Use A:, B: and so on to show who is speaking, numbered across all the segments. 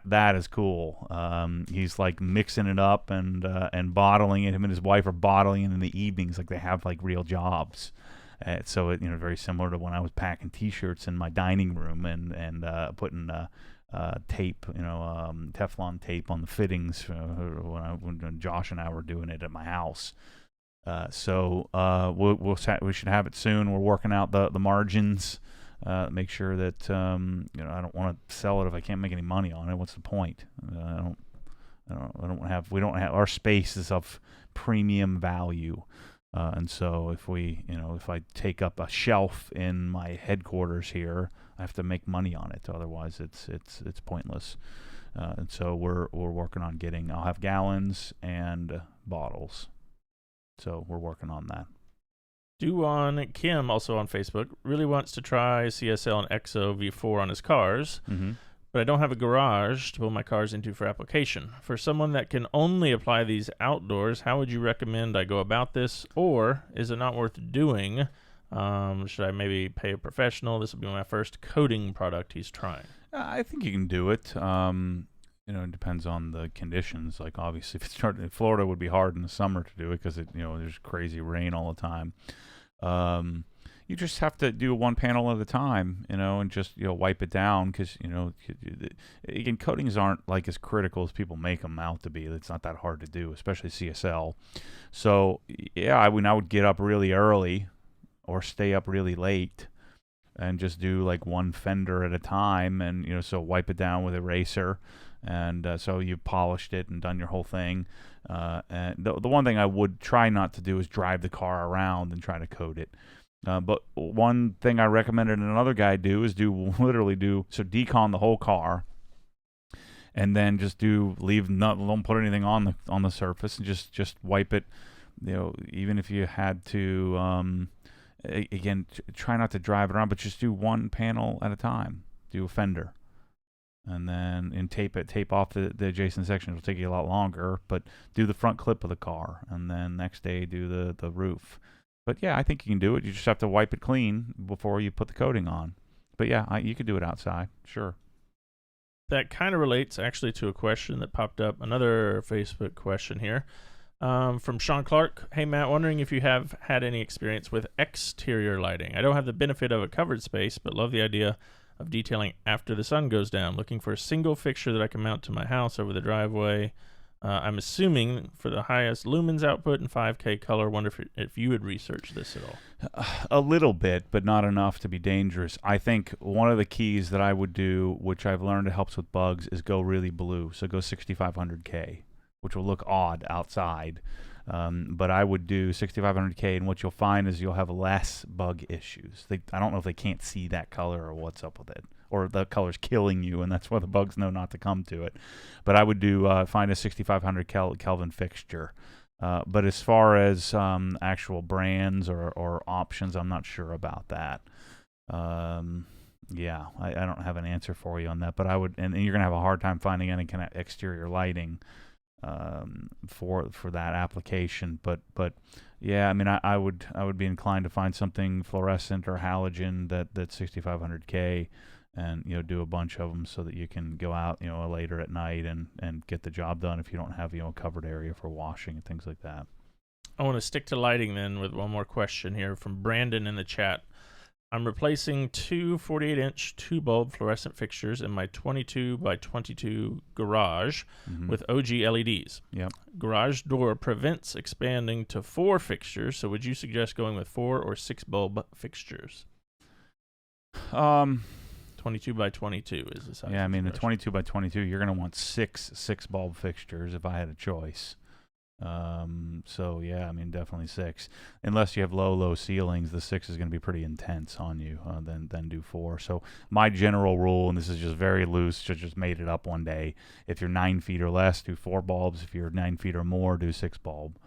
A: that is cool. He's like mixing it up and bottling it. Him and his wife are bottling it in the evenings, like they have like real jobs. So it, very similar to when I was packing T-shirts in my dining room and putting tape, Teflon tape on the fittings when Josh and I were doing it at my house. So we should have it soon. We're working out the margins. Make sure that I don't want to sell it if I can't make any money on it. What's the point? We don't have our space is of premium value, and so if I take up a shelf in my headquarters here, I have to make money on it. Otherwise, it's pointless. And so we're working on getting. I'll have gallons and bottles. So we're working on that.
B: Duan Kim, also on Facebook, really wants to try CSL and EXO V4 on his cars, but I don't have a garage to put my cars into for application. For someone that can only apply these outdoors, how would you recommend I go about this? Or is it not worth doing? Should I maybe pay a professional? This will be my first coating product he's trying.
A: I think you can do it. It depends on the conditions. Like obviously, if it's starting in Florida, it would be hard in the summer to do it because there's crazy rain all the time. You just have to do one panel at a time, and just wipe it down because again, coatings aren't like as critical as people make them out to be. It's not that hard to do, especially CSL. So yeah, I would get up really early or stay up really late and just do like one fender at a time, and so wipe it down with eraser. And so you've polished it and done your whole thing. And the one thing I would try not to do is drive the car around and try to coat it. But one thing I recommended another guy do is decon the whole car, and then just don't put anything on the surface, and just wipe it. Even if you had to, again, try not to drive it around, but just do one panel at a time. Do a fender. And then tape off the adjacent section. It'll take you a lot longer, but do the front clip of the car, and then next day do the roof. But yeah, I think you can do it. You just have to wipe it clean before you put the coating on. But yeah, you could do it outside, sure.
B: That kind of relates actually to a question that popped up, another Facebook question here. From Sean Clark. Hey Matt, wondering if you have had any experience with exterior lighting. I don't have the benefit of a covered space, but love the idea of detailing after the sun goes down. Looking for a single fixture that I can mount to my house over the driveway. I'm assuming for the highest lumens output and 5K color. Wonder if you would research this at all.
A: A little bit, but not enough to be dangerous. I think one of the keys that I would do, which I've learned helps with bugs, is go really blue. So go 6500K, which will look odd outside. But I would do 6500K, and what you'll find is you'll have less bug issues. I don't know if they can't see that color or what's up with it, or the color's killing you, and that's why the bugs know not to come to it. But I would do find a 6500 Kelvin fixture. But as far as actual brands or options, I'm not sure about that. Yeah, I don't have an answer for you on that. But I would, and you're gonna have a hard time finding any kind of exterior lighting for that application. But yeah, I mean, I would be inclined to find something fluorescent or halogen that's 6500K, and do a bunch of them so that you can go out later at night and get the job done if you don't have a covered area for washing and things like that.
B: I want to stick to lighting then with one more question here from Brandon in the chat. I'm replacing two 48-inch 2-bulb fluorescent fixtures in my 22 by 22 garage with OG LEDs.
A: Yep. Garage
B: door prevents expanding to 4 fixtures, so would you suggest going with 4 or 6 bulb fixtures? 22 by 22 is the size.
A: Yeah, I mean, the 22 by 22, you're going to want 6 bulb fixtures if I had a choice. So yeah, I mean, definitely 6. Unless you have low ceilings, the 6 is going to be pretty intense on you. Then do 4. So my general rule, and this is just very loose, just made it up one day. If you're 9 feet or less, do 4 bulbs. If you're 9 feet or more, do 6 bulb.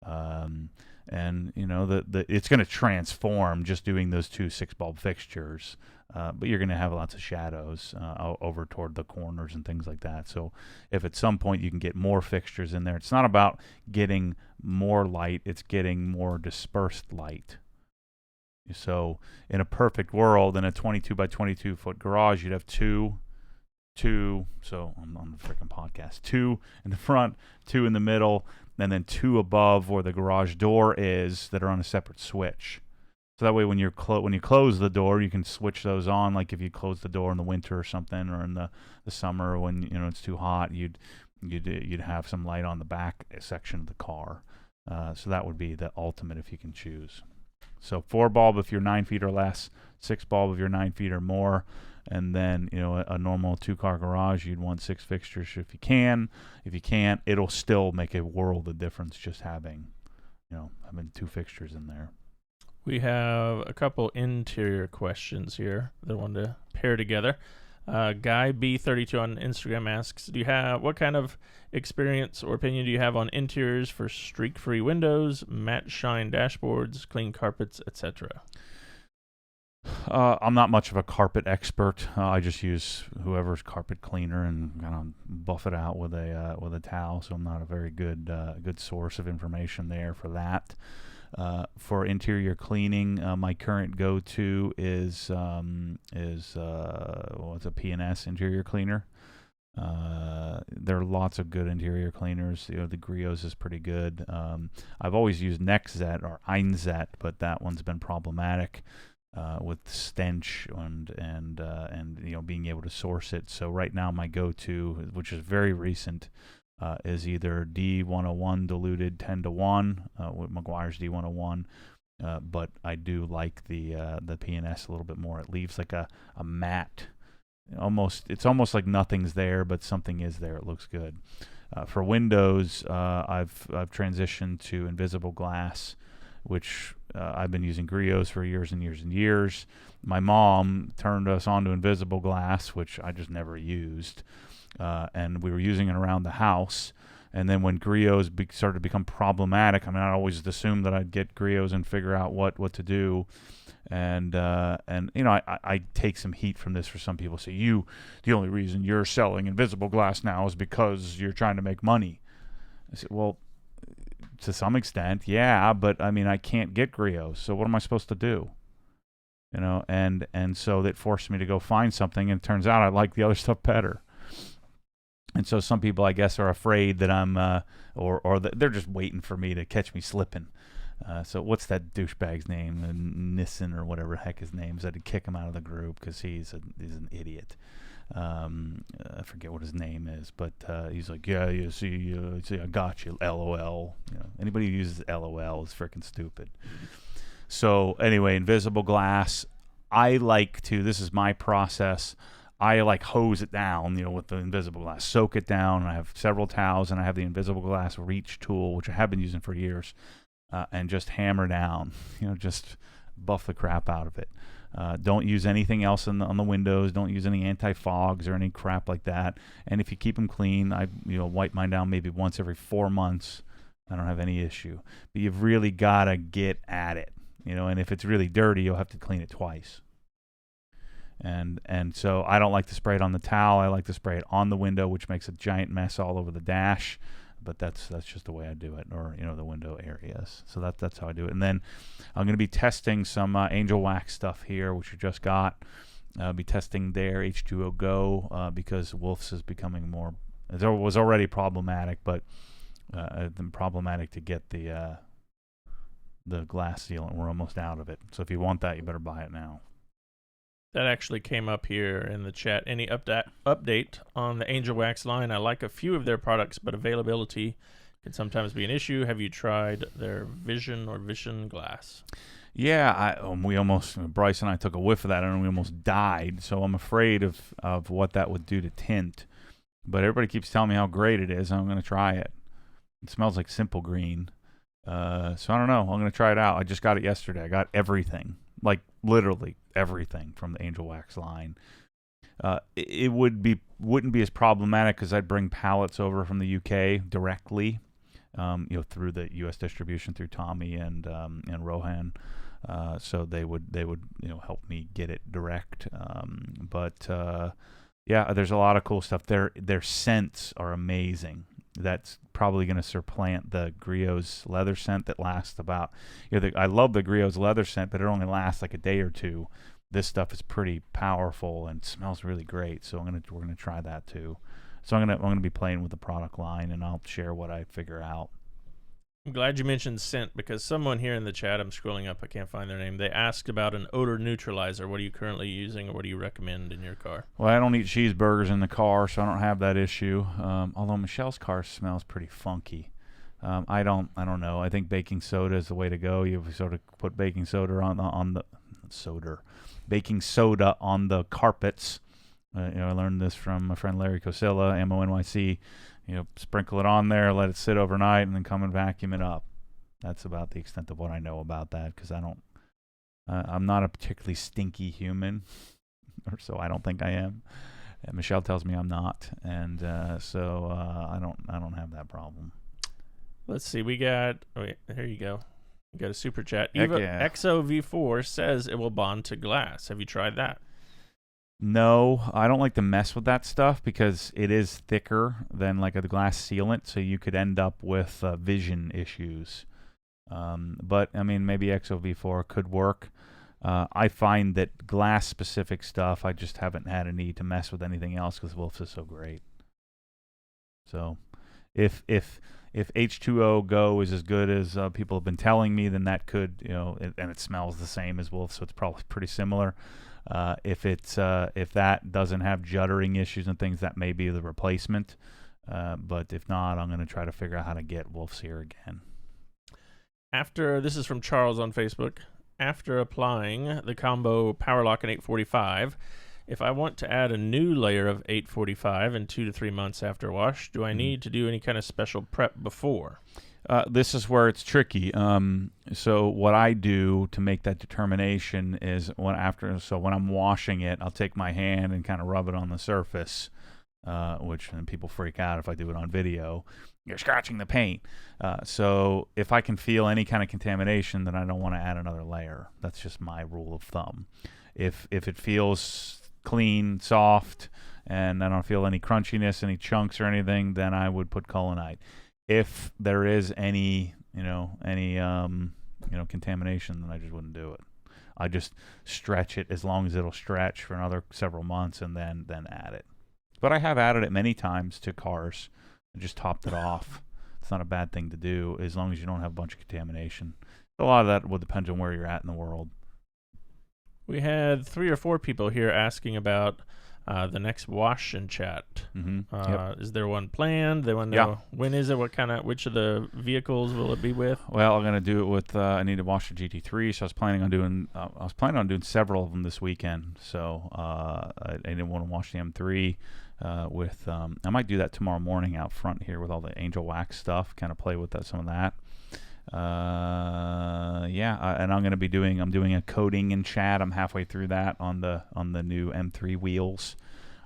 A: And it's going to transform just doing those 2 6 bulb fixtures. But you're going to have lots of shadows over toward the corners and things like that. So if at some point you can get more fixtures in there, it's not about getting more light, it's getting more dispersed light. So in a perfect world, in a 22 by 22 foot garage, you'd have two 2. So I'm on the freaking podcast. 2 in the front, 2 in the middle, and then 2 above where the garage door is that are on a separate switch. So that way, when you close the door, you can switch those on. Like if you close the door in the winter or something, or in the summer when it's too hot, you'd have some light on the back section of the car. So that would be the ultimate if you can choose. So 4 bulb if you're 9 feet or less, 6 bulb if you're 9 feet or more, and then a normal 2-car garage, you'd want 6 fixtures if you can. If you can't, it'll still make a world of difference just having 2 fixtures in there.
B: We have a couple interior questions here that I want to pair together. Guy B32 on Instagram asks, what kind of experience or opinion do you have on interiors for streak-free windows, matte shine dashboards, clean carpets, etc.?
A: I'm not much of a carpet expert. I just use whoever's carpet cleaner and kind of buff it out with a towel. So I'm not a very good source of information there for that. For interior cleaning, my current go-to is it's a P&S interior cleaner. There are lots of good interior cleaners. The Griot's is pretty good. I've always used Nexzet or Einzet, but that one's been problematic with stench and being able to source it. So right now my go-to, which is very recent, is either D101 diluted 10-1 with Meguiar's D101, but I do like the P&S a little bit more. It leaves like a matte, it's almost like nothing's there, but something is there. It looks good. For windows, I've transitioned to invisible glass, which I've been using Griot's for years and years and years. My mom turned us on to invisible glass, which I just never used. And we were using it around the house. And then when Griot's started to become problematic, I always assumed that I'd get Griot's and figure out what to do. And I take some heat from this for some people. Say, the only reason you're selling invisible glass now is because you're trying to make money. I said, well, to some extent, yeah, but I can't get Griot's, so what am I supposed to do? And so that forced me to go find something, and it turns out I like the other stuff better. And so some people, I guess, are afraid that I'm, they're just waiting for me to catch me slipping. So what's that douchebag's name? Nissen or whatever the heck his name is. I had to kick him out of the group because he's an idiot. I forget what his name is, but he's like, yeah, you see, I got you, LOL. Anybody who uses LOL is freaking stupid. So anyway, invisible glass. This is my process. I like hose it down, with the invisible glass, soak it down. I have several towels, and I have the invisible glass reach tool, which I have been using for years, and just hammer down, just buff the crap out of it. Don't use anything else on the windows. Don't use any anti-fogs or any crap like that. And if you keep them clean, I wipe mine down maybe once every 4 months. I don't have any issue. But you've really got to get at it, and if it's really dirty, you'll have to clean it twice. And so I don't like to spray it on the towel. I like to spray it on the window, which makes a giant mess all over the dash. But that's just the way I do it, or the window areas. So that's how I do it. And then I'm going to be testing some Angel Wax stuff here, which we just got. I'll be testing their H2O Go because Wolf's is becoming more. It was already problematic, but problematic to get the glass sealant. We're almost out of it. So if you want that, you better buy it now.
B: That actually came up here in the chat. Any update on the Angel Wax line? I like a few of their products, but availability can sometimes be an issue. Have you tried their Vision glass?
A: Yeah, Bryce and I took a whiff of that, and we almost died. So I'm afraid of what that would do to tint. But everybody keeps telling me how great it is. I'm going to try it. It smells like Simple Green. So I don't know. I'm going to try it out. I just got it yesterday. I got everything. Like literally everything from the Angel Wax line. It wouldn't be as problematic because I'd bring pallets over from the UK directly, through the U.S. distribution through Tommy and Rohan. So they would help me get it direct. Yeah, there's a lot of cool stuff. Their scents are amazing. That's probably going to supplant the Griot's leather scent that lasts about. I love the Griot's leather scent, but it only lasts like a day or two. this stuff is pretty powerful and smells really great. So we're gonna try that too. So I'm gonna be playing with the product line, and I'll share what I figure out.
B: I'm glad you mentioned scent, because someone here in the chat, I'm scrolling up, I can't find their name, they asked about an odor neutralizer. What are you currently using, or what do you recommend in your car?
A: Well, I don't eat cheeseburgers in the car, so I don't have that issue. Although Michelle's car smells pretty funky. I don't know. I think baking soda is the way to go. You sort of put baking soda baking soda on the carpets. I learned this from my friend Larry Cosilla, MONYC. Sprinkle it on there, let it sit overnight, and then come and vacuum it up. That's about the extent of what I know about that, because I'm not a particularly stinky human, or so I don't think I am. And Michelle tells me I'm not, and so I don't have that problem.
B: Let's see. We got. Oh, wait, here you go. We got a super chat.
A: Heck
B: Eva
A: yeah.
B: XOV4 says it will bond to glass. Have you tried that?
A: No, I don't like to mess with that stuff because it is thicker than like a glass sealant, so you could end up with vision issues. But I mean, maybe XOV4 could work. I find that glass-specific stuff, I just haven't had a need to mess with anything else because Wolf's is so great. So, if H2O Go is as good as people have been telling me, then that could, and it smells the same as Wolf, so it's probably pretty similar. If that doesn't have juddering issues and things, that may be the replacement. But if not, I'm going to try to figure out how to get Wolf's here again.
B: This is from Charles on Facebook. After applying the combo Power Lock and 845, if I want to add a new layer of 845 in 2 to 3 months after wash, do I need to do any kind of special prep before?
A: This is where it's tricky. So what I do to make that determination is when I'm washing it, I'll take my hand and kind of rub it on the surface, which then people freak out if I do it on video. You're scratching the paint. So if I can feel any kind of contamination, then I don't want to add another layer. That's just my rule of thumb. If it feels clean, soft, and I don't feel any crunchiness, any chunks or anything, then I would put Colonite. If there is any contamination, then I just wouldn't do it. I just stretch it as long as it'll stretch for another several months, and then add it. But I have added it many times to cars and just topped it off. It's not a bad thing to do as long as you don't have a bunch of contamination. A lot of that will depend on where you're at in the world.
B: We had 3 or 4 people here asking about the next wash and chat.
A: Mm-hmm.
B: Is there one planned? They want to know when is it? Which of the vehicles will it be with?
A: Well, I'm gonna do it with. I need to wash the GT3, so I was planning on doing several of them this weekend. So I didn't want to wash the M3 with. I might do that tomorrow morning out front here with all the Angel Wax stuff. Kind of play with some of that. And I'm doing a coating in chat. I'm halfway through that on the new M3 wheels.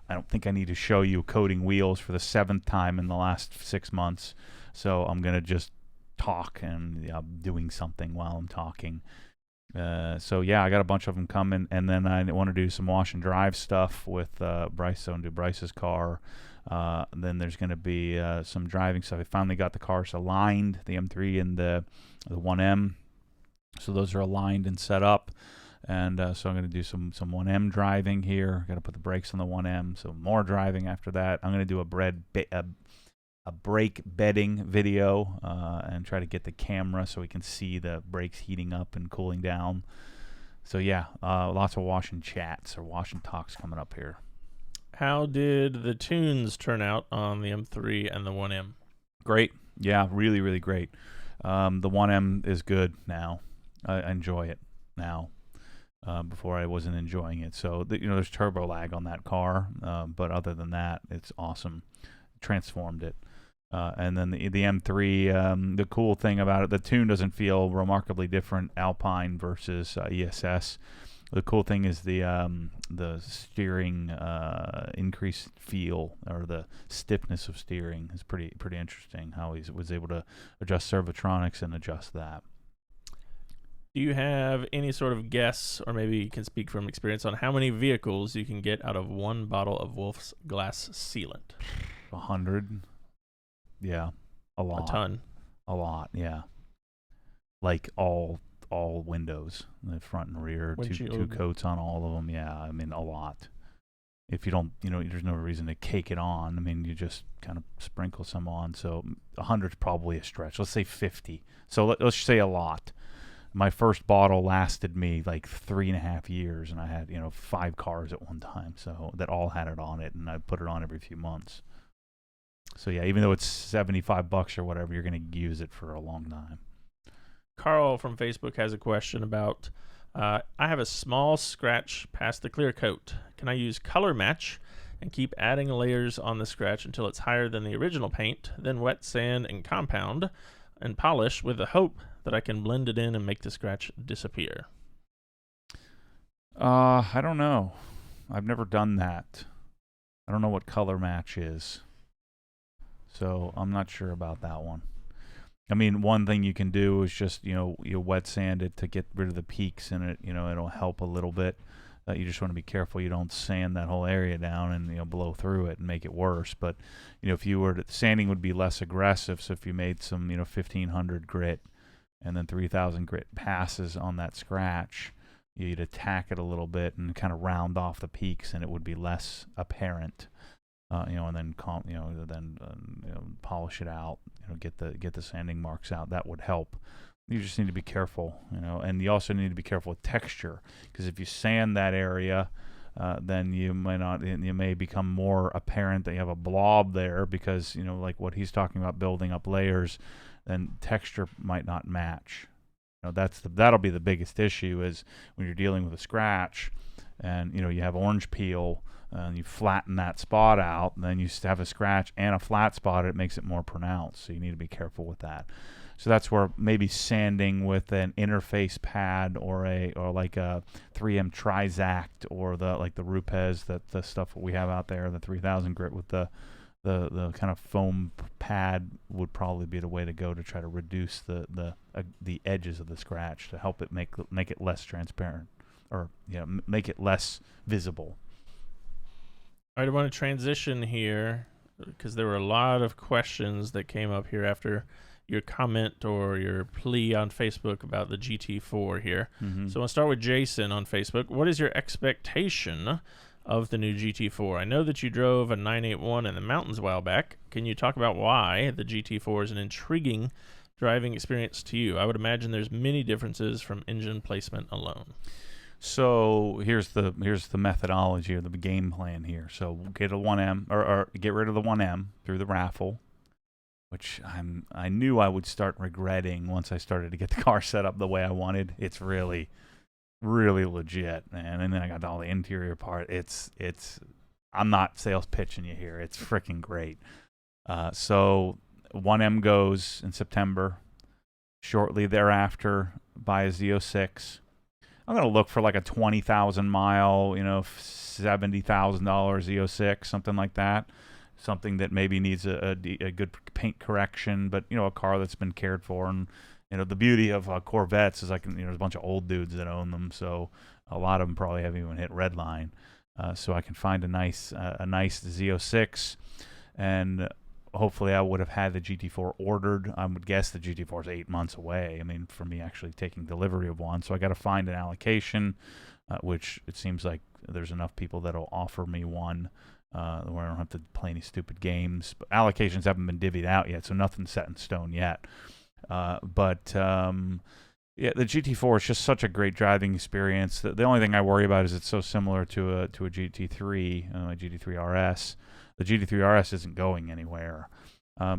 A: I don't think I need to show you coating wheels for the 7th time in the last 6 months. So I'm gonna just talk and doing something while I'm talking. I got a bunch of them coming, and then I want to do some wash and drive stuff with Bryce. So do Bryce's car. Then there's going to be some driving stuff. I finally got the cars aligned, the M3 and the 1M. So those are aligned and set up. And so I'm going to do some 1M driving here. Got to put the brakes on the 1M. So more driving after that. I'm going to do a brake bedding video and try to get the camera so we can see the brakes heating up and cooling down. So lots of wash and chats or wash and talks coming up here.
B: How did the tunes turn out on the M3 and the 1M?
A: Great. Yeah, really, really great. The 1M is good now. I enjoy it now. Before I wasn't enjoying it. So, there's turbo lag on that car. But other than that, it's awesome. Transformed it. And then the M3, the cool thing about it, the tune doesn't feel remarkably different, Alpine versus ESS. The cool thing is the steering increased feel, or the stiffness of steering is pretty interesting. How he was able to adjust servotronics and adjust that.
B: Do you have any sort of guess, or maybe you can speak from experience, on how many vehicles you can get out of one bottle of Wolf's glass sealant?
A: 100. Yeah, a lot.
B: A ton.
A: A lot. Yeah. Like all all windows, the front and rear, two
B: Windshield.
A: coats on all of them. Yeah, I mean a lot. If you don't, there's no reason to cake it on. I mean, you just kind of sprinkle some on. So 100's probably a stretch. Let's say 50. So let's say a lot. My first bottle lasted me like 3.5 years, and I had 5 cars at one time, so that all had it on it, and I put it on every few months. So yeah, even though it's $75 or whatever, you're going to use it for a long time.
B: Carl from Facebook has a question about, I have a small scratch past the clear coat. Can I use color match and keep adding layers on the scratch until it's higher than the original paint, then wet sand and compound and polish with the hope that I can blend it in and make the scratch disappear?
A: I don't know. I've never done that. I don't know what color match is. So I'm not sure about that one. I mean, one thing you can do is just, you wet sand it to get rid of the peaks in it. It'll help a little bit. You just want to be careful you don't sand that whole area down and, blow through it and make it worse. But, if you were to, sanding would be less aggressive. So if you made some, 1500 grit and then 3000 grit passes on that scratch, you'd attack it a little bit and kind of round off the peaks, and it would be less apparent. And then polish it out. Get the sanding marks out. That would help. You just need to be careful, and you also need to be careful with texture, because if you sand that area, then you may become more apparent that you have a blob there, because like what he's talking about, building up layers, then texture might not match. That'll be the biggest issue, is when you're dealing with a scratch, and you have orange peel. And you flatten that spot out, and then you have a scratch and a flat spot. It makes it more pronounced, so you need to be careful with that. So that's where maybe sanding with an interface pad or like a 3M Trizact, or the Rupes, the stuff we have out there, the 3000 grit with the kind of foam pad would probably be the way to go to try to reduce the edges of the scratch, to help it make it less transparent, or make it less visible.
B: All right, I want to transition here because there were a lot of questions that came up here after your comment or your plea on Facebook about the GT4 here.
A: Mm-hmm.
B: So I'll start with Jason on Facebook. What is your expectation of the new GT4? I know that you drove a 981 in the mountains a while back. Can you talk about why the GT4 is an intriguing driving experience to you? I would imagine there's many differences from engine placement alone.
A: So here's the methodology, or the game plan here. So get a 1M, or get rid of the 1M through the raffle, which I knew I would start regretting once I started to get the car set up the way I wanted. It's really, really legit, man. And then I got all the interior part. It's I'm not sales pitching you here. It's freaking great. So 1M goes in September. Shortly thereafter, buy a Z06. I'm going to look for like a 20,000 mile, $70,000 Z06, something like that. Something that maybe needs a good paint correction, but, a car that's been cared for. And, the beauty of Corvettes is there's a bunch of old dudes that own them. So a lot of them probably haven't even hit redline. So I can find a nice Z06, and hopefully I would have had the GT4 ordered. I would guess the GT4 is 8 months away. I mean, for me actually taking delivery of one. So I got to find an allocation, which it seems like there's enough people that'll offer me one where I don't have to play any stupid games. But allocations haven't been divvied out yet, so nothing's set in stone yet. Yeah, the GT4 is just such a great driving experience. The only thing I worry about is it's so similar to a GT3, a GT3 RS. The GT3 RS isn't going anywhere.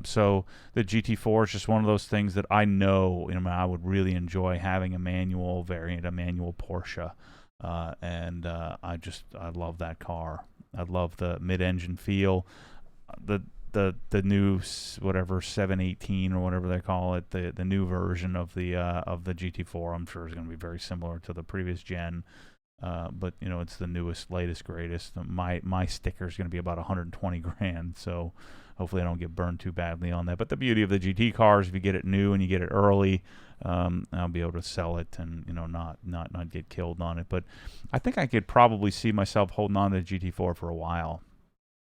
A: So the GT4 is just one of those things that I know, I would really enjoy having a manual variant, a manual Porsche. And I love that car. I love the mid-engine feel. The new whatever 718 or whatever they call it, the new version of the GT4, I'm sure is going to be very similar to the previous gen. But it's the newest, latest, greatest. My sticker is going to be about 120 grand, so hopefully I don't get burned too badly on that. But the beauty of the GT cars, if you get it new and you get it early, I'll be able to sell it and not get killed on it. But I think I could probably see myself holding on to the GT4 for a while.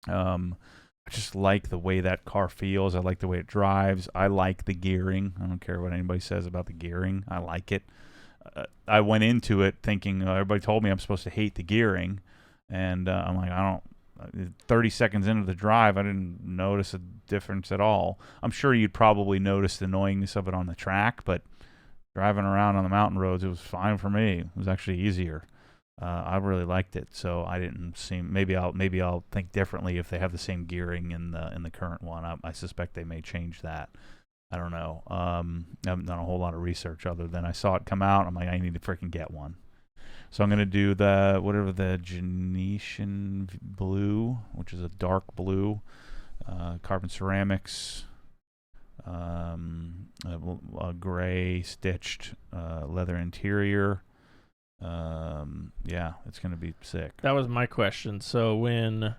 A: I just like the way that car feels. I like the way it drives. I like the gearing. I don't care what anybody says about the gearing. I like it. I went into it thinking everybody told me I'm supposed to hate the gearing, and I'm like, I don't. 30 seconds into the drive, I didn't notice a difference at all. I'm sure you'd probably notice the annoyingness of it on the track, but driving around on the mountain roads, it was fine for me. It was actually easier. I really liked it, so I didn't seem. Maybe I'll think differently if they have the same gearing in the current one. I suspect they may change that. I don't know. I haven't done a whole lot of research other than I saw it come out. I'm like, I need to freaking get one. So I'm gonna do the Genetian blue, which is a dark blue, carbon ceramics, a gray stitched leather interior. Yeah, it's gonna be sick.
B: That was my question. So when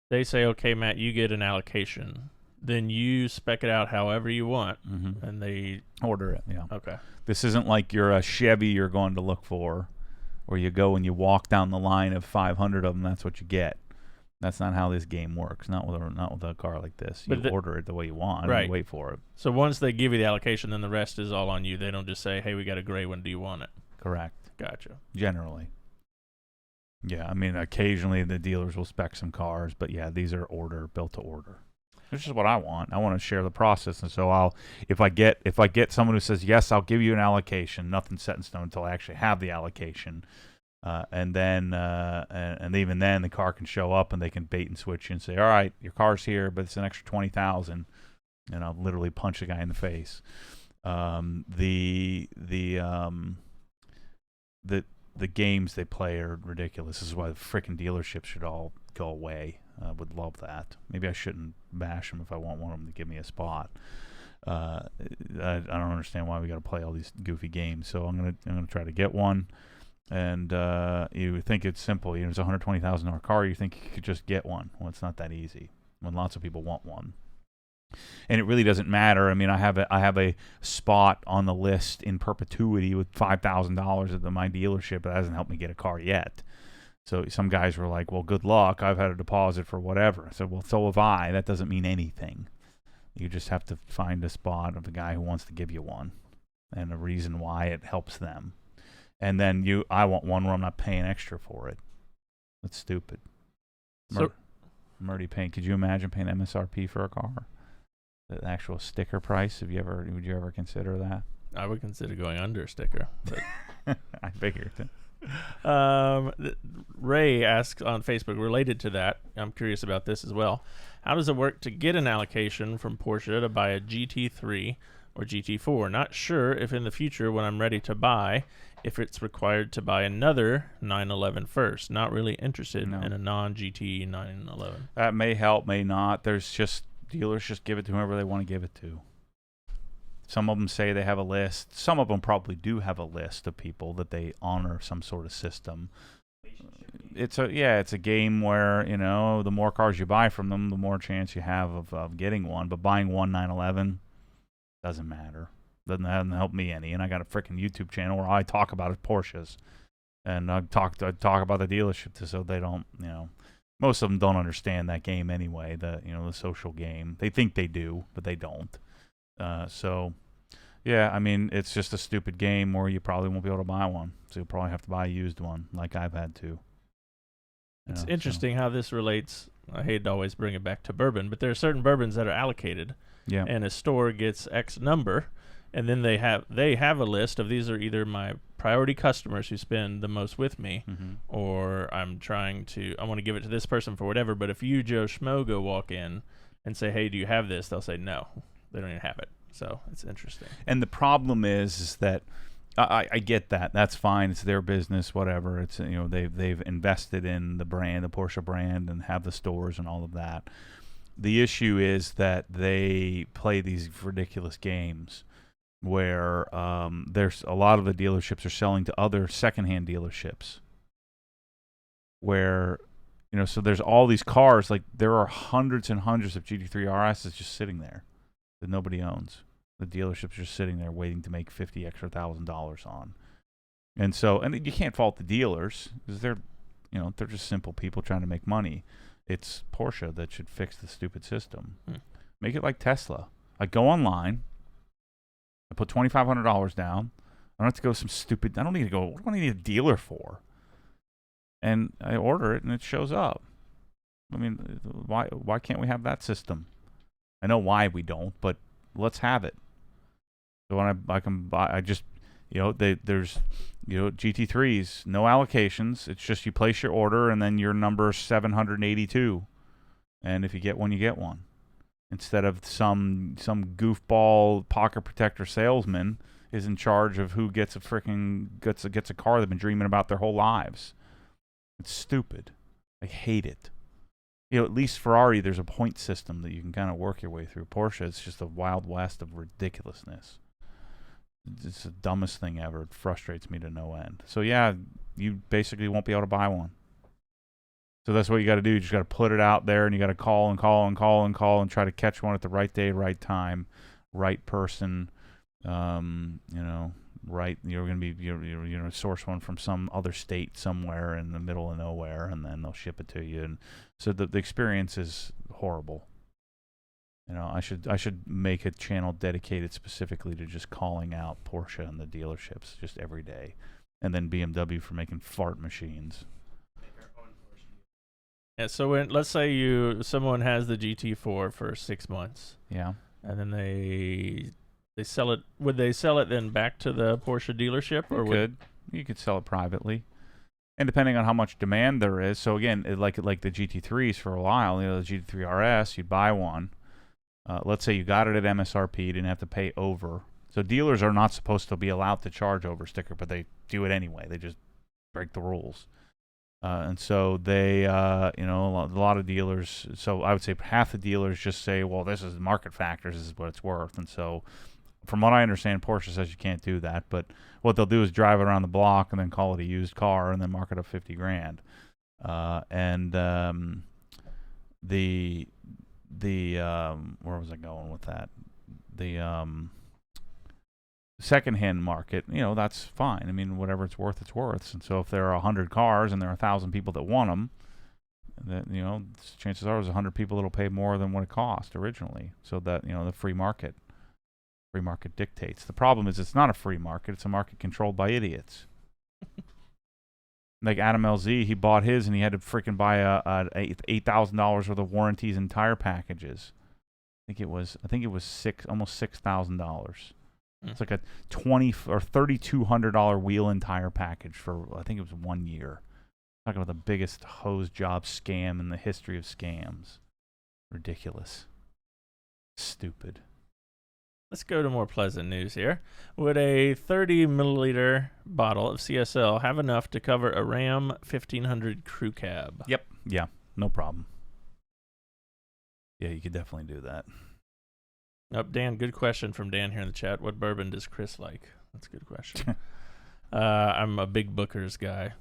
B: they say, okay, Matt, you get an allocation, then you spec it out however you want, and they
A: order it. Yeah.
B: Okay.
A: This isn't like you're a Chevy you're going to look for, where you go and you walk down the line of 500 of them. That's what you get. That's not how this game works. Not with a car like this. You order it the way you want, and you wait for it.
B: So once they give you the allocation, then the rest is all on you. They don't just say, "Hey, we got a gray one. Do you want it?"
A: Correct.
B: Gotcha.
A: Generally. Yeah, I mean, occasionally the dealers will spec some cars, but yeah, these are built to order. This is what I want. I want to share the process, and so if I get someone who says yes, I'll give you an allocation. Nothing's set in stone until I actually have the allocation, and then and even then the car can show up and they can bait and switch you and say, all right, your car's here, but it's an extra 20,000, and I'll literally punch a guy in the face. The games they play are ridiculous. This is why the freaking dealerships should all go away. I would love that. Maybe I shouldn't bash them if I want one of them to give me a spot. I don't understand why we got to play all these goofy games. So I'm gonna try to get one. And you would think it's simple. It's a $120,000 car. You think you could just get one. Well, it's not that easy when lots of people want one. And it really doesn't matter. I mean, I have a spot on the list in perpetuity with $5,000 at my dealership. But that hasn't helped me get a car yet. So some guys were like, well, good luck. I've had a deposit for whatever. I said, well, so have I. That doesn't mean anything. You just have to find a spot of a guy who wants to give you one and a reason why it helps them. And then I want one where I'm not paying extra for it. That's stupid. I'm already paying. Could you imagine paying MSRP for a car? The actual sticker price? Would you ever consider that?
B: I would consider going under a sticker. But
A: I figured.
B: Ray asks on Facebook, related to that, I'm curious about this as well. How does it work to get an allocation from Porsche to buy a GT3 or GT4? Not sure if in the future when I'm ready to buy, if it's required to buy another 911 first. Not really interested in a non-GT 911.
A: That may help, may not. Dealers just give it to whoever they want to give it to. Some of them say they have a list. Some of them probably do have a list of people that they honor some sort of system. It's a game where, the more cars you buy from them, the more chance you have of getting one. But buying one 911 doesn't matter. Doesn't help me any. And I got a freaking YouTube channel where I talk about Porsches, and I talk about the dealership so they don't, most of them don't understand that game anyway. The social game. They think they do, but they don't. So, yeah, I mean, it's just a stupid game where you probably won't be able to buy one. So you'll probably have to buy a used one, like I've had to.
B: It's interesting how this relates. I hate to always bring it back to bourbon, but there are certain bourbons that are allocated.
A: Yeah.
B: And a store gets X number, and then they have a list of these are either my priority customers who spend the most with me, or I want to give it to this person for whatever. But if you, Joe Schmo, go walk in and say, hey, do you have this? They'll say no. They don't even have it. So it's interesting.
A: And the problem is that I get that. That's fine. It's their business, whatever. It's they've invested in the brand, the Porsche brand, and have the stores and all of that. The issue is that they play these ridiculous games where there's a lot of the dealerships are selling to other secondhand dealerships. Where so there's all these cars. Like there are hundreds and hundreds of GT3 RSs just sitting there that nobody owns. The dealerships are sitting there waiting to make $50,000 extra on, and you can't fault the dealers because they're just simple people trying to make money. It's Porsche that should fix the stupid system. Make it like Tesla. I go online, I put $2,500 down. I don't have to go to some stupid. I don't need to go. What do I need a dealer for? And I order it and it shows up. I mean, why can't we have that system? I know why we don't, but let's have it. So when I can buy, I just, there's, GT3s, no allocations. It's just you place your order and then your number 782, and if you get one, you get one. Instead of some goofball pocket protector salesman is in charge of who gets a car they've been dreaming about their whole lives. It's stupid. I hate it. At least Ferrari, there's a point system that you can kind of work your way through. Porsche, it's just a wild west of ridiculousness. It's the dumbest thing ever. It frustrates me to no end. So yeah, you basically won't be able to buy one. So that's what you got to do. You just got to put it out there, and you got to call and call and call and call and try to catch one at the right day, right time, right person. Right. You're going to be you're source one from some other state somewhere in the middle of nowhere, and then they'll ship it to you. And so the experience is horrible. I should make a channel dedicated specifically to just calling out Porsche and the dealerships just every day, and then BMW for making fart machines.
B: Yeah. So let's say someone has the GT4 for 6 months.
A: Yeah.
B: And then they sell it. Would they sell it then back to the Porsche dealership, or
A: you could sell it privately, and depending on how much demand there is. So again, like the GT3s for a while, the GT3 RS, you'd buy one. Let's say you got it at MSRP, you didn't have to pay over. So dealers are not supposed to be allowed to charge over sticker, but they do it anyway. They just break the rules. And so they, a lot of dealers. So I would say half the dealers just say, well, this is market factors. This is what it's worth. And so, from what I understand, Porsche says you can't do that. But what they'll do is drive it around the block and then call it a used car and then mark it up $50,000. Where was I going with that? The secondhand market, that's fine. I mean, whatever it's worth, it's worth. And so if there are 100 cars and there are 1,000 people that want them, then, chances are there's 100 people that'll pay more than what it cost originally. So that, the free market dictates. The problem is it's not a free market. It's a market controlled by idiots. Like Adam LZ, he bought his and he had to freaking buy a $8,000 worth of warranties and tire packages. I think it was almost $6,000. It's like a $2,000 or $3,200 wheel and tire package for, I think it was 1 year. Talking about the biggest hose job scam in the history of scams. Ridiculous. Stupid.
B: Let's go to more pleasant news here. Would a 30 milliliter bottle of CSL have enough to cover a Ram 1500 crew cab?
A: Yep. Yeah. No problem. Yeah, you could definitely do that.
B: Dan, good question from Dan here in the chat. What bourbon does Chris like? That's a good question. I'm a big Booker's guy.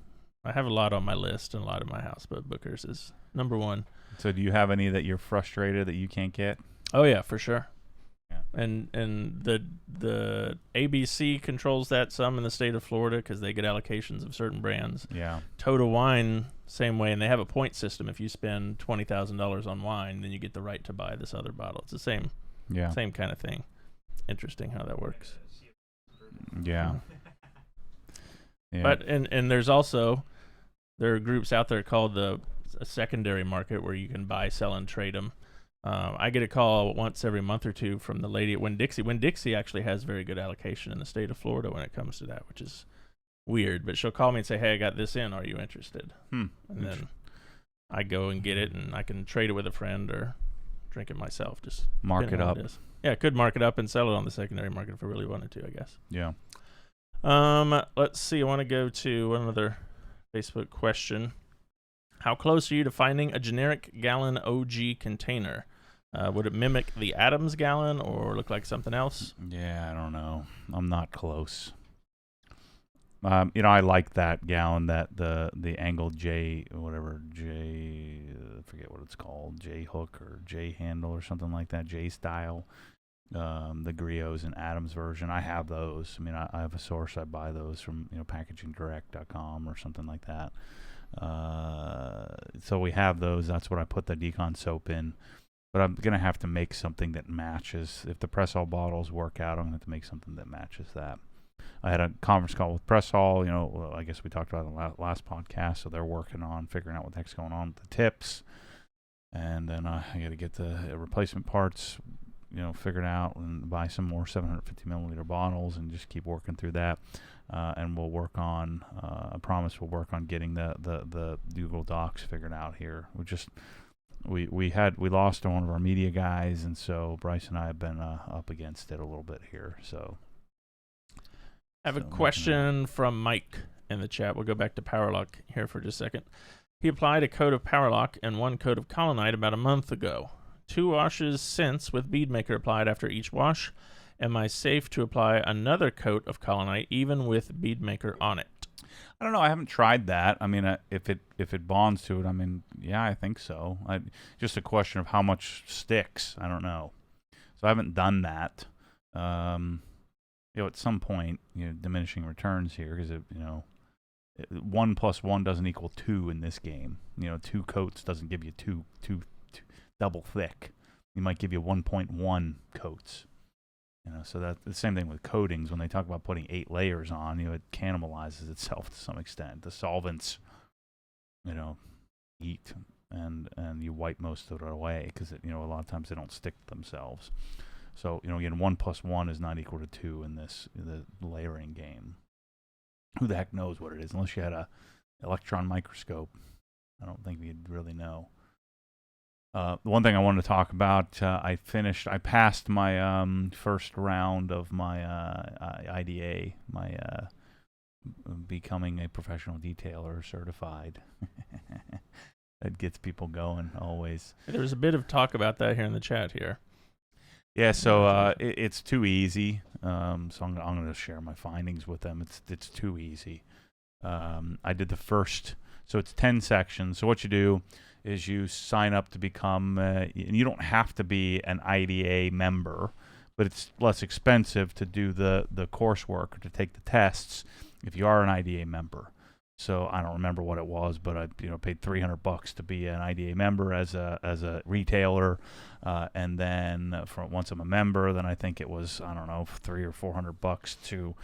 B: I have a lot on my list and a lot in my house, but Booker's is number one.
A: So do you have any that you're frustrated that you can't get?
B: Oh, yeah, for sure.
A: Yeah.
B: And the ABC controls that some in the state of Florida because they get allocations of certain brands.
A: Yeah.
B: Total Wine, same way, and they have a point system. If you spend $20,000 on wine, then you get the right to buy this other bottle. It's the same.
A: Yeah.
B: Same kind of thing. Interesting how that works.
A: Yeah. Yeah.
B: But and there are groups out there called a secondary market where you can buy, sell, and trade them. I get a call once every month or two from the lady at Winn-Dixie. Winn-Dixie actually has very good allocation in the state of Florida when it comes to that, which is weird. But she'll call me and say, "Hey, I got this in. Are you interested?" And then I go and get it, and I can trade it with a friend or drink it myself. Just
A: mark it up.
B: Yeah, could mark it up and sell it on the secondary market if I really wanted to, I guess.
A: Yeah.
B: Let's see. I want to go to another Facebook question. How close are you to finding a generic gallon OG container? Would it mimic the Adams gallon or look like something else?
A: Yeah, I don't know. I'm not close. I like that gallon, that the angled J, forget what it's called, J hook or J handle or something like that, J style. The Griots and Adams version, I have those. I mean, I have a source. I buy those from packagingdirect.com or something like that. So we have those. That's what I put the decon soap in. But I'm gonna have to make something that matches. If the press all bottles work out, I'm gonna have to make something that matches that. I had a conference call with Press Hall. I guess we talked about it in the last podcast. So they're working on figuring out what the heck's going on with the tips. And then I got to get the replacement parts, figured out and buy some more 750 milliliter bottles and just keep working through that. And we'll work on, I promise we'll work on getting the Google Docs figured out here. We lost one of our media guys, and so Bryce and I have been up against it a little bit here. So
B: I have a question from Mike in the chat. We'll go back to Powerlock here for just a second. He applied a coat of Powerlock and 1 coat of Colonite about a month ago. 2 washes since with bead maker applied after each wash. Am I safe to apply another coat of Colonite even with bead maker on it?
A: I don't know. I haven't tried that. I mean, if it bonds to it, I mean, yeah, I think so. Just a question of how much sticks. I don't know. So I haven't done that. At some point, diminishing returns here because 1 + 1 doesn't equal 2 in this game. 2 coats doesn't give you two double thick. You might give you 1.1 coats. So that's the same thing with coatings. When they talk about putting 8 layers on, it cannibalizes itself to some extent. The solvents, eat and you wipe most of it away because a lot of times they don't stick to themselves. So again, 1 + 1 is not equal to 2 in the layering game. Who the heck knows what it is unless you had a electron microscope? I don't think you'd really know. The one thing I wanted to talk about, I passed my first round of my IDA, my becoming a professional detailer certified. That gets people going always.
B: There was a bit of talk about that here in the chat here.
A: Yeah, so it's too easy. So I'm going to share my findings with them. It's too easy. I did the first, so it's 10 sections. So what you do is you sign up to become, and you don't have to be an IDA member, but it's less expensive to do the coursework or to take the tests if you are an IDA member. So I don't remember what it was, but I paid $300 to be an IDA member as a retailer, and then once I'm a member, then I think it was $300 or $400 to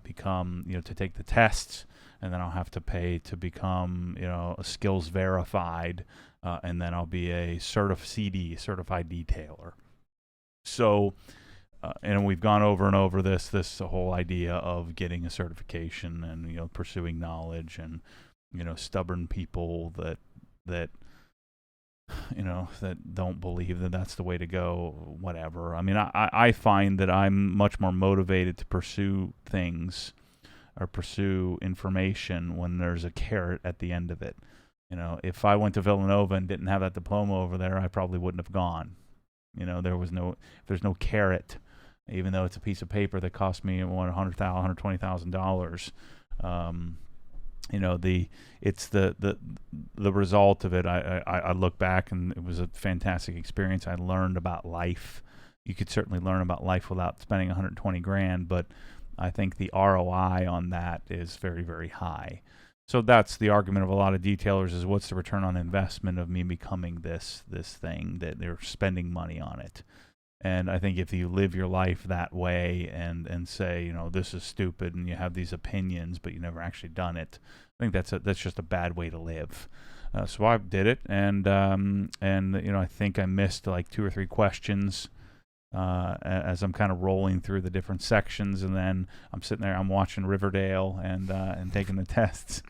A: become to take the tests. And then I'll have to pay to become, a skills verified, and then I'll be a certified detailer. So, and we've gone over and over this whole idea of getting a certification and pursuing knowledge and stubborn people that that don't believe that that's the way to go. Whatever. I mean, I find that I'm much more motivated to pursue things or pursue information when there's a carrot at the end of it. If I went to Villanova and didn't have that diploma over there, I probably wouldn't have gone. There's no carrot, even though it's a piece of paper that cost me $120,000. It's the result of it. I look back and it was a fantastic experience. I learned about life. You could certainly learn about life without spending $120,000, but I think the ROI on that is very, very high. So that's the argument of a lot of detailers is what's the return on investment of me becoming this thing that they're spending money on it. And I think if you live your life that way and say, this is stupid and you have these opinions, but you never actually done it, I think that's just a bad way to live. So I did it, and I think I missed like 2 or 3 questions as I'm kind of rolling through the different sections, and then I'm sitting there, I'm watching Riverdale and taking the tests.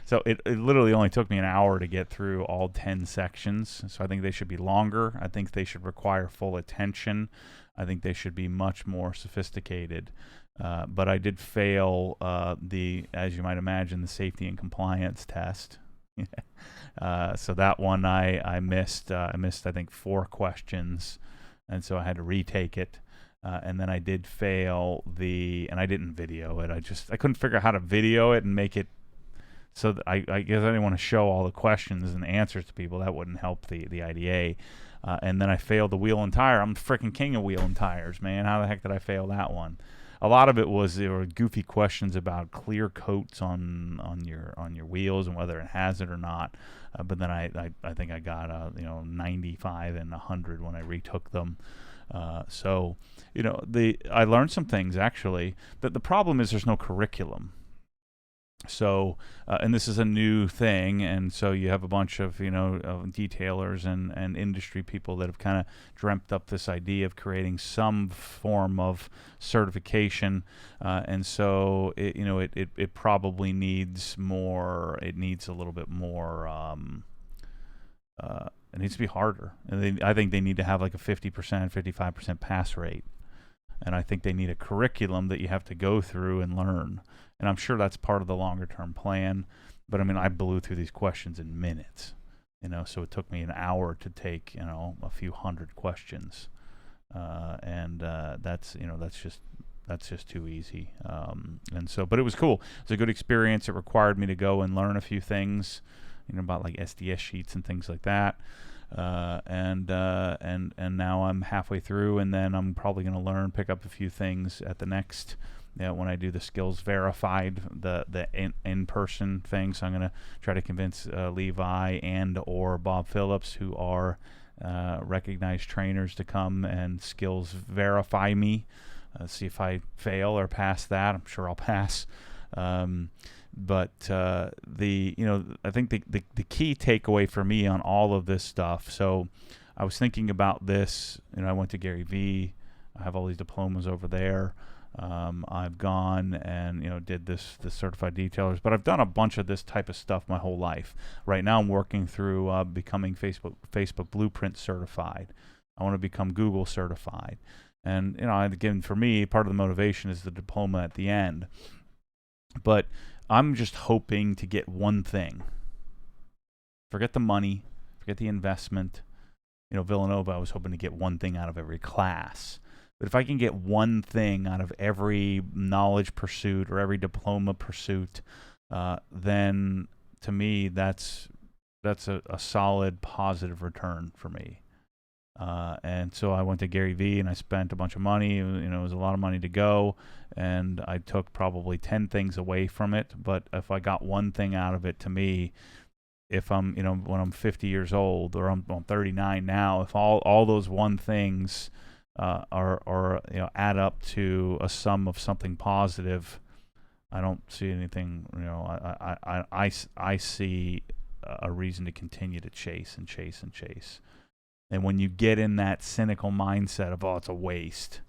A: So it literally only took me an hour to get through all 10 sections. So I think they should be longer. I think they should require full attention. I think they should be much more sophisticated. But I did fail as you might imagine, the safety and compliance test. So that one I missed. I think 4 questions. And so I had to retake it, and then I did fail and I didn't video it. I couldn't figure out how to video it and make it so that I guess I didn't want to show all the questions and the answers to people. That wouldn't help the IDA. And then I failed the wheel and tire. I'm the freaking king of wheel and tires, man. How the heck did I fail that one? A lot of it was there were goofy questions about clear coats on your wheels and whether it has it or not. But then I think I got 95 and 100 when I retook them. So, I learned some things actually. That the problem is there's no curriculum. So, and this is a new thing, and so you have a bunch of detailers and industry people that have kind of dreamt up this idea of creating some form of certification, and so it probably needs more. It needs a little bit more. It needs to be harder, and I think they need to have like a 50%, 55% pass rate. And I think they need a curriculum that you have to go through and learn. And I'm sure that's part of the longer term plan. But I mean, I blew through these questions in minutes, so it took me an hour to take, a few hundred questions. And that's just too easy. But it was cool. It was a good experience. It required me to go and learn a few things, about like SDS sheets and things like that. And now I'm halfway through, and then I'm probably going to pick up a few things at the next, when I do the skills verified, the in-person thing. So I'm going to try to convince Levi and or Bob Phillips, who are recognized trainers, to come and skills verify me, see if I fail or pass that. I'm sure I'll pass. But I think the key takeaway for me on all of this stuff. So I was thinking about this. I went to Gary Vee. I have all these diplomas over there. I've gone and did this certified detailers, but I've done a bunch of this type of stuff my whole life. Right now I'm working through becoming Facebook Blueprint certified. I want to become Google certified, and again, for me, part of the motivation is the diploma at the end. But I'm just hoping to get one thing. Forget the money, forget the investment. Villanova, I was hoping to get one thing out of every class. But if I can get one thing out of every knowledge pursuit or every diploma pursuit, then to me that's a solid positive return for me. And so I went to Gary Vee and I spent a bunch of money. It was a lot of money to go, and I took probably 10 things away from it. But if I got one thing out of it, to me, if I'm, when I'm 50 years old, or I'm 39 now, if all those one things are add up to a sum of something positive, I don't see anything. I see a reason to continue to chase and chase and chase. And when you get in that cynical mindset of, it's a waste,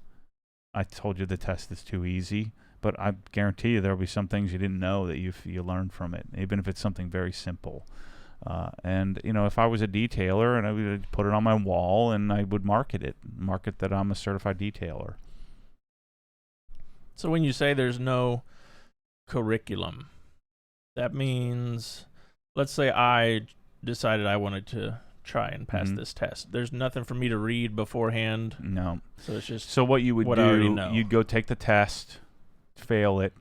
A: I told you the test is too easy, but I guarantee you there'll be some things you didn't know that you learned from it, even if it's something very simple. And if I was a detailer, and I would put it on my wall and I would market that I'm a certified detailer.
B: So when you say there's no curriculum, that means, let's say I decided I wanted to try and pass this test. There's nothing for me to read beforehand.
A: No.
B: So it's just
A: so what you would do, you'd go take the test, fail it.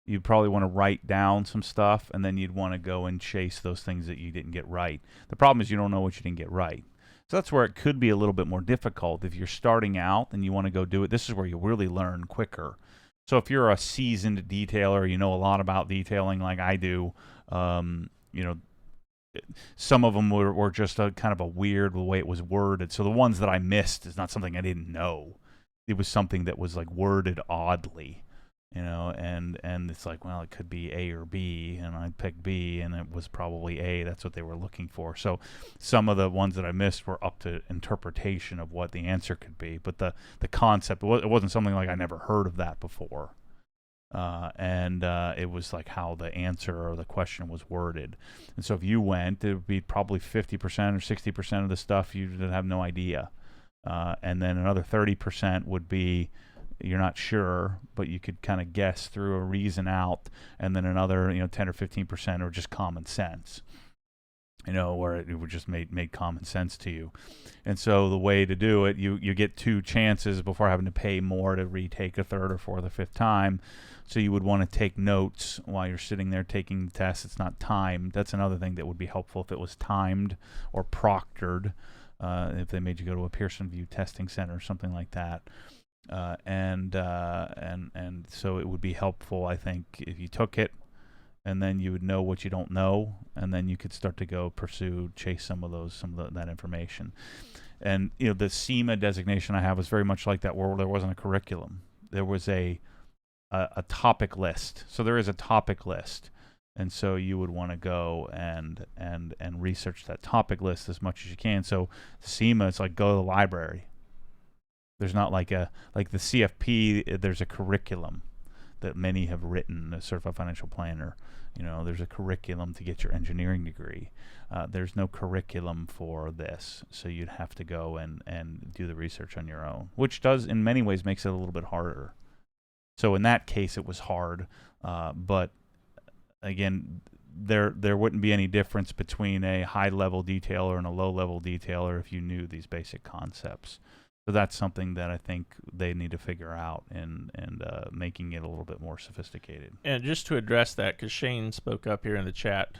A: You'd probably want to write down some stuff, and then you'd want to go and chase those things that you didn't get right. The problem is you don't know what you didn't get right. So that's where it could be a little bit more difficult. If you're starting out and you want to go do it, this is where you really learn quicker. So if you're a seasoned detailer, a lot about detailing like I do, some of them were just a kind of a weird the way it was worded. So the ones that I missed is not something I didn't know. It was something that was like worded oddly, and it's like, well, it could be A or B, and I picked B, and it was probably A. That's what they were looking for. So some of the ones that I missed were up to interpretation of what the answer could be. But the concept, it wasn't something like I never heard of that before. And it was like how the answer or the question was worded. And so if you went, it would be probably 50% or 60% of the stuff you would have no idea. And then another 30% would be you're not sure, but you could kind of guess through a reason out. And then another 10 or 15% are just common sense, where it would just made common sense to you. And so the way to do it, you get 2 chances before having to pay more to retake a 3rd or 4th or 5th time. So you would want to take notes while you're sitting there taking the test. It's not timed. That's another thing that would be helpful if it was timed or proctored, if they made you go to a Pearson VUE testing center or something like that. And so it would be helpful, I think, if you took it, and then you would know what you don't know, and then you could start to go chase some of that information. And the SEMA designation I have was very much like that, where there wasn't a curriculum. There was a topic list. So there is a topic list, and so you would want to go and research that topic list as much as you can. So SEMA, it's like go to the library. There's not like the CFP. There's a curriculum that many have written, a certified financial planner. There's a curriculum to get your engineering degree. There's no curriculum for this, so you'd have to go and do the research on your own, which does, in many ways, makes it a little bit harder. So in that case, it was hard, but again, there wouldn't be any difference between a high-level detailer and a low-level detailer if you knew these basic concepts. So that's something that I think they need to figure out and making it a little bit more sophisticated.
B: And just to address that, because Shane spoke up here in the chat,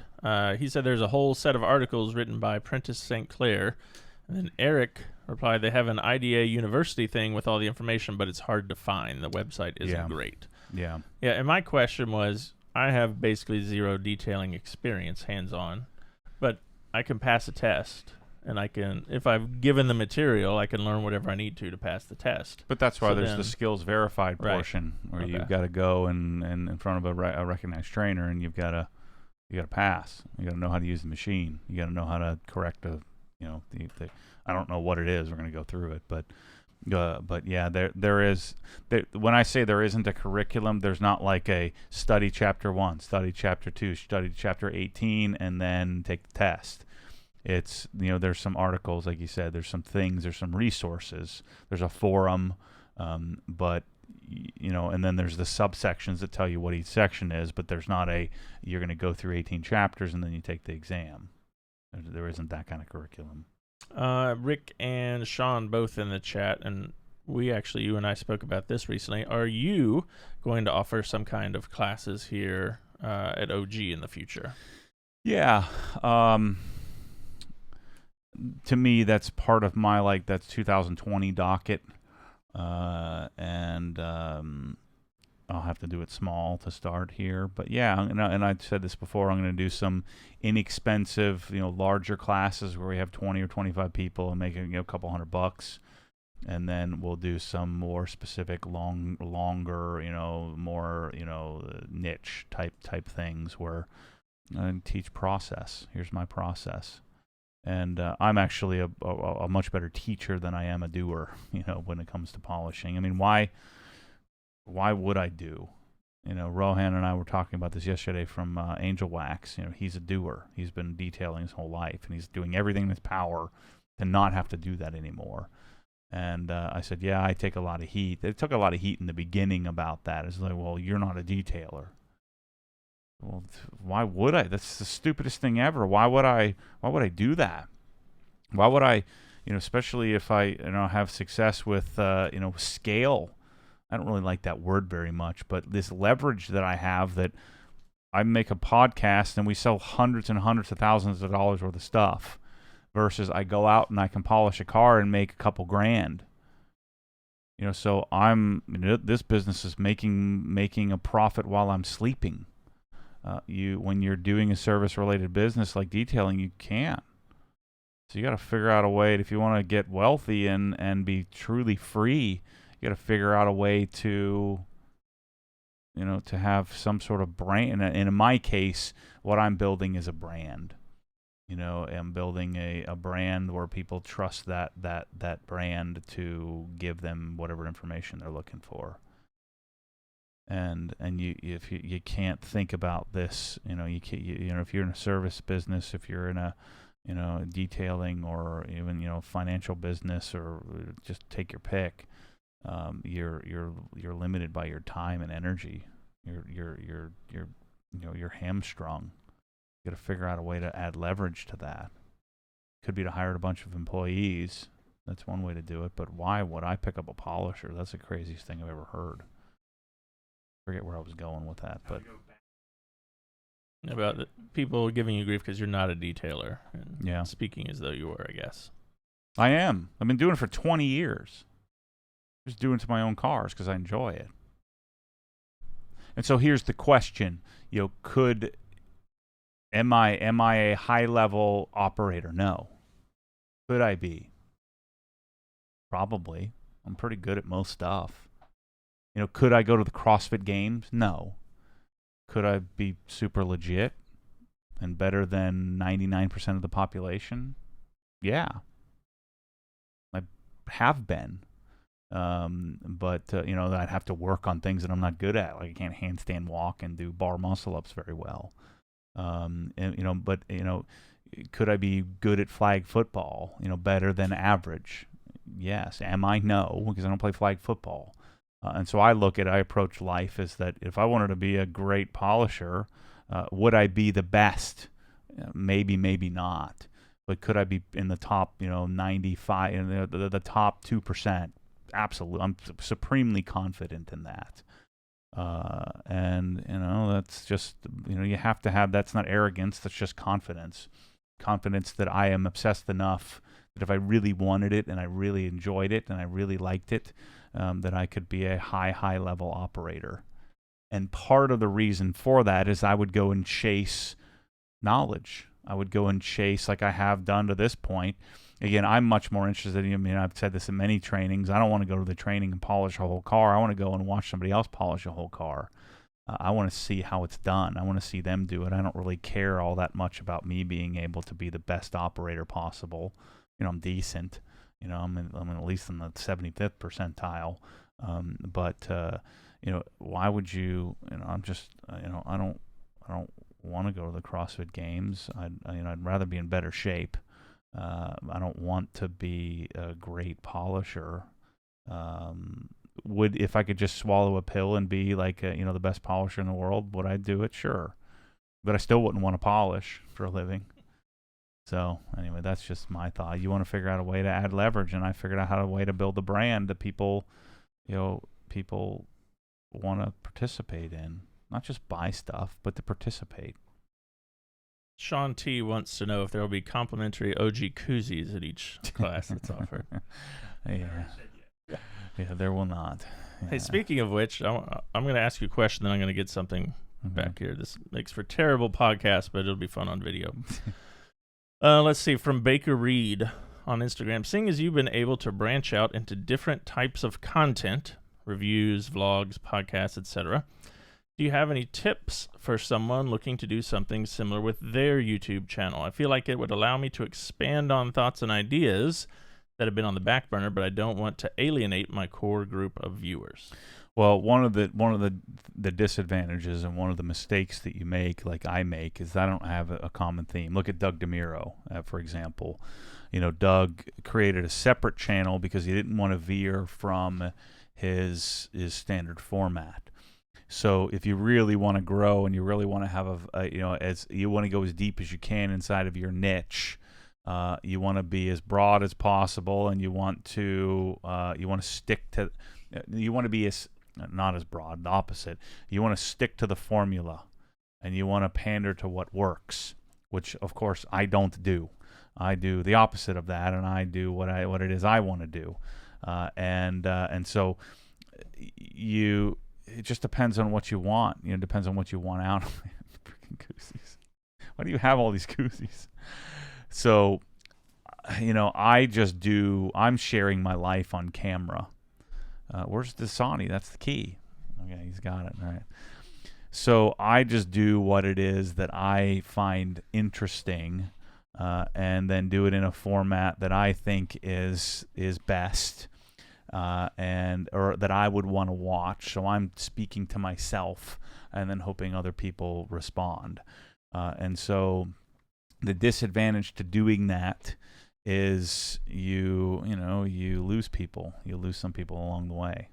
B: he said there's a whole set of articles written by Prentice St. Clair. And then Eric replied they have an IDA University thing with all the information, but it's hard to find. The website isn't great.
A: Yeah.
B: Yeah, and my question was, I have basically zero detailing experience hands-on, but I can pass a test. And I can, if I've given the material, I can learn whatever I need to pass the test.
A: But that's why there's the skills verified portion, where
B: Okay.
A: you've got to go and in front of a recognized trainer, and you got to pass. You got to know how to use the machine. You got to know how to correct the I don't know what it is. We're going to go through it, but yeah, there is. When I say there isn't a curriculum, there's not like a study chapter 1, study chapter 2, study chapter 18, and then take the test. It's, there's some articles, like you said, there's some things, there's some resources, there's a forum, but, and then there's the subsections that tell you what each section is, but there's not you're going to go through 18 chapters and then you take the exam. There isn't that kind of curriculum.
B: Rick and Sean both in the chat, and you and I spoke about this recently. Are you going to offer some kind of classes here at OG in the future?
A: Yeah. To me, that's part of my that's 2020 docket, and I'll have to do it small to start here. But yeah, and I said this before, I'm going to do some inexpensive, larger classes where we have 20 or 25 people and make it a couple $100, and then we'll do some more specific, longer, more niche type things where I teach process. Here's my process. And I'm actually a much better teacher than I am a doer, when it comes to polishing. I mean, why would I do? Rohan and I were talking about this yesterday from Angel Wax. He's a doer. He's been detailing his whole life, and he's doing everything in his power to not have to do that anymore. And I said, yeah, I take a lot of heat. It took a lot of heat in the beginning about that. It's like, well, you're not a detailer. Well, why would I? That's the stupidest thing ever. Why would I do that? Why would I, especially if I, have success with, scale. I don't really like that word very much, but this leverage that I have, that I make a podcast and we sell hundreds and hundreds of thousands of dollars worth of stuff, versus I go out and I can polish a car and make a couple grand. So this business is making a profit while I'm sleeping. When you're doing a service-related business like detailing, you can't. So you got to figure out a way, if you want to get wealthy and be truly free, you got to figure out a way to, to have some sort of brand. And in my case, what I'm building is a brand. I'm building a brand where people trust that brand to give them whatever information they're looking for. And if you can't think about this, if you're in a service business, if you're in a detailing, or even financial business, or just take your pick, you're limited by your time and energy. You're hamstrung. You got to figure out a way to add leverage to that. Could be to hire a bunch of employees. That's one way to do it. But why would I pick up a polisher? That's the craziest thing I've ever heard. Forget where I was going with that, but
B: about people giving you grief because you're not a detailer, and
A: yeah,
B: speaking as though you were, I guess.
A: I am. I've been doing it for 20 years. Just doing it to my own cars because I enjoy it. And so here's the question: am I a high level operator? No. Could I be? Probably. I'm pretty good at most stuff. Could I go to the CrossFit Games? No. Could I be super legit and better than 99% of the population? Yeah. I have been. But I'd have to work on things that I'm not good at. Like I can't handstand walk and do bar muscle ups very well. Could I be good at flag football? Better than average? Yes. Am I? No, because I don't play flag football. And so I approach life as that if I wanted to be a great polisher, would I be the best? Maybe, maybe not. But could I be in the top, 95, the top 2%? Absolutely. I'm supremely confident in that. That's just, you have to have, that's not arrogance, that's just confidence. Confidence that I am obsessed enough that if I really wanted it and I really enjoyed it and I really liked it, that I could be a high level operator. And part of the reason for that is I would go and chase knowledge. I would go and chase, like I have done to this point. Again, I'm much more interested in, I've said this in many trainings. I don't want to go to the training and polish a whole car. I want to go and watch somebody else polish a whole car. I want to see how it's done. I want to see them do it. I don't really care all that much about me being able to be the best operator possible. I'm decent. I'm at least in the 75th percentile. Why would you? I'm just. I don't want to go to the CrossFit Games. I'd rather be in better shape. I don't want to be a great polisher. If I could just swallow a pill and be like the best polisher in the world, would I do it? Sure, but I still wouldn't want to polish for a living. So anyway, that's just my thought. You want to figure out a way to add leverage, and I figured out a way to build a brand that people want to participate in, not just buy stuff, but to participate.
B: Sean T wants to know if there will be complimentary OG koozies at each class that's offered.
A: Yeah, there will not. Yeah.
B: Hey, speaking of which, I'm going to ask you a question, then I'm going to get something back here. This makes for terrible podcast, but it'll be fun on video. Let's see, from Baker Reed on Instagram. Seeing as you've been able to branch out into different types of content, reviews, vlogs, podcasts, etc., do you have any tips for someone looking to do something similar with their YouTube channel? I feel like it would allow me to expand on thoughts and ideas that have been on the back burner, but I don't want to alienate my core group of viewers.
A: Well, one of the disadvantages and one of the mistakes that you make, like I make, is I don't have a common theme. Look at Doug DeMiro, for example. Doug created a separate channel because he didn't want to veer from his standard format. So if you really want to grow and you really want to have as you want to go as deep as you can inside of your niche, you want to be as broad as possible, and you want to stick to. You want to be not as broad, the opposite. You want to stick to the formula, and you want to pander to what works, which of course I don't do. I do the opposite of that, and I do what it is I want to do, and so it just depends on what you want. It depends on what you want out of it. Freaking koozies. Why do you have all these koozies? So, I'm sharing my life on camera. Where's Dasani? That's the key. Okay, he's got it. All right. So I just do what it is that I find interesting, and then do it in a format that I think is best. Or that I would want to watch. So I'm speaking to myself and then hoping other people respond. And so the disadvantage to doing that is you lose people. You lose some people along the way.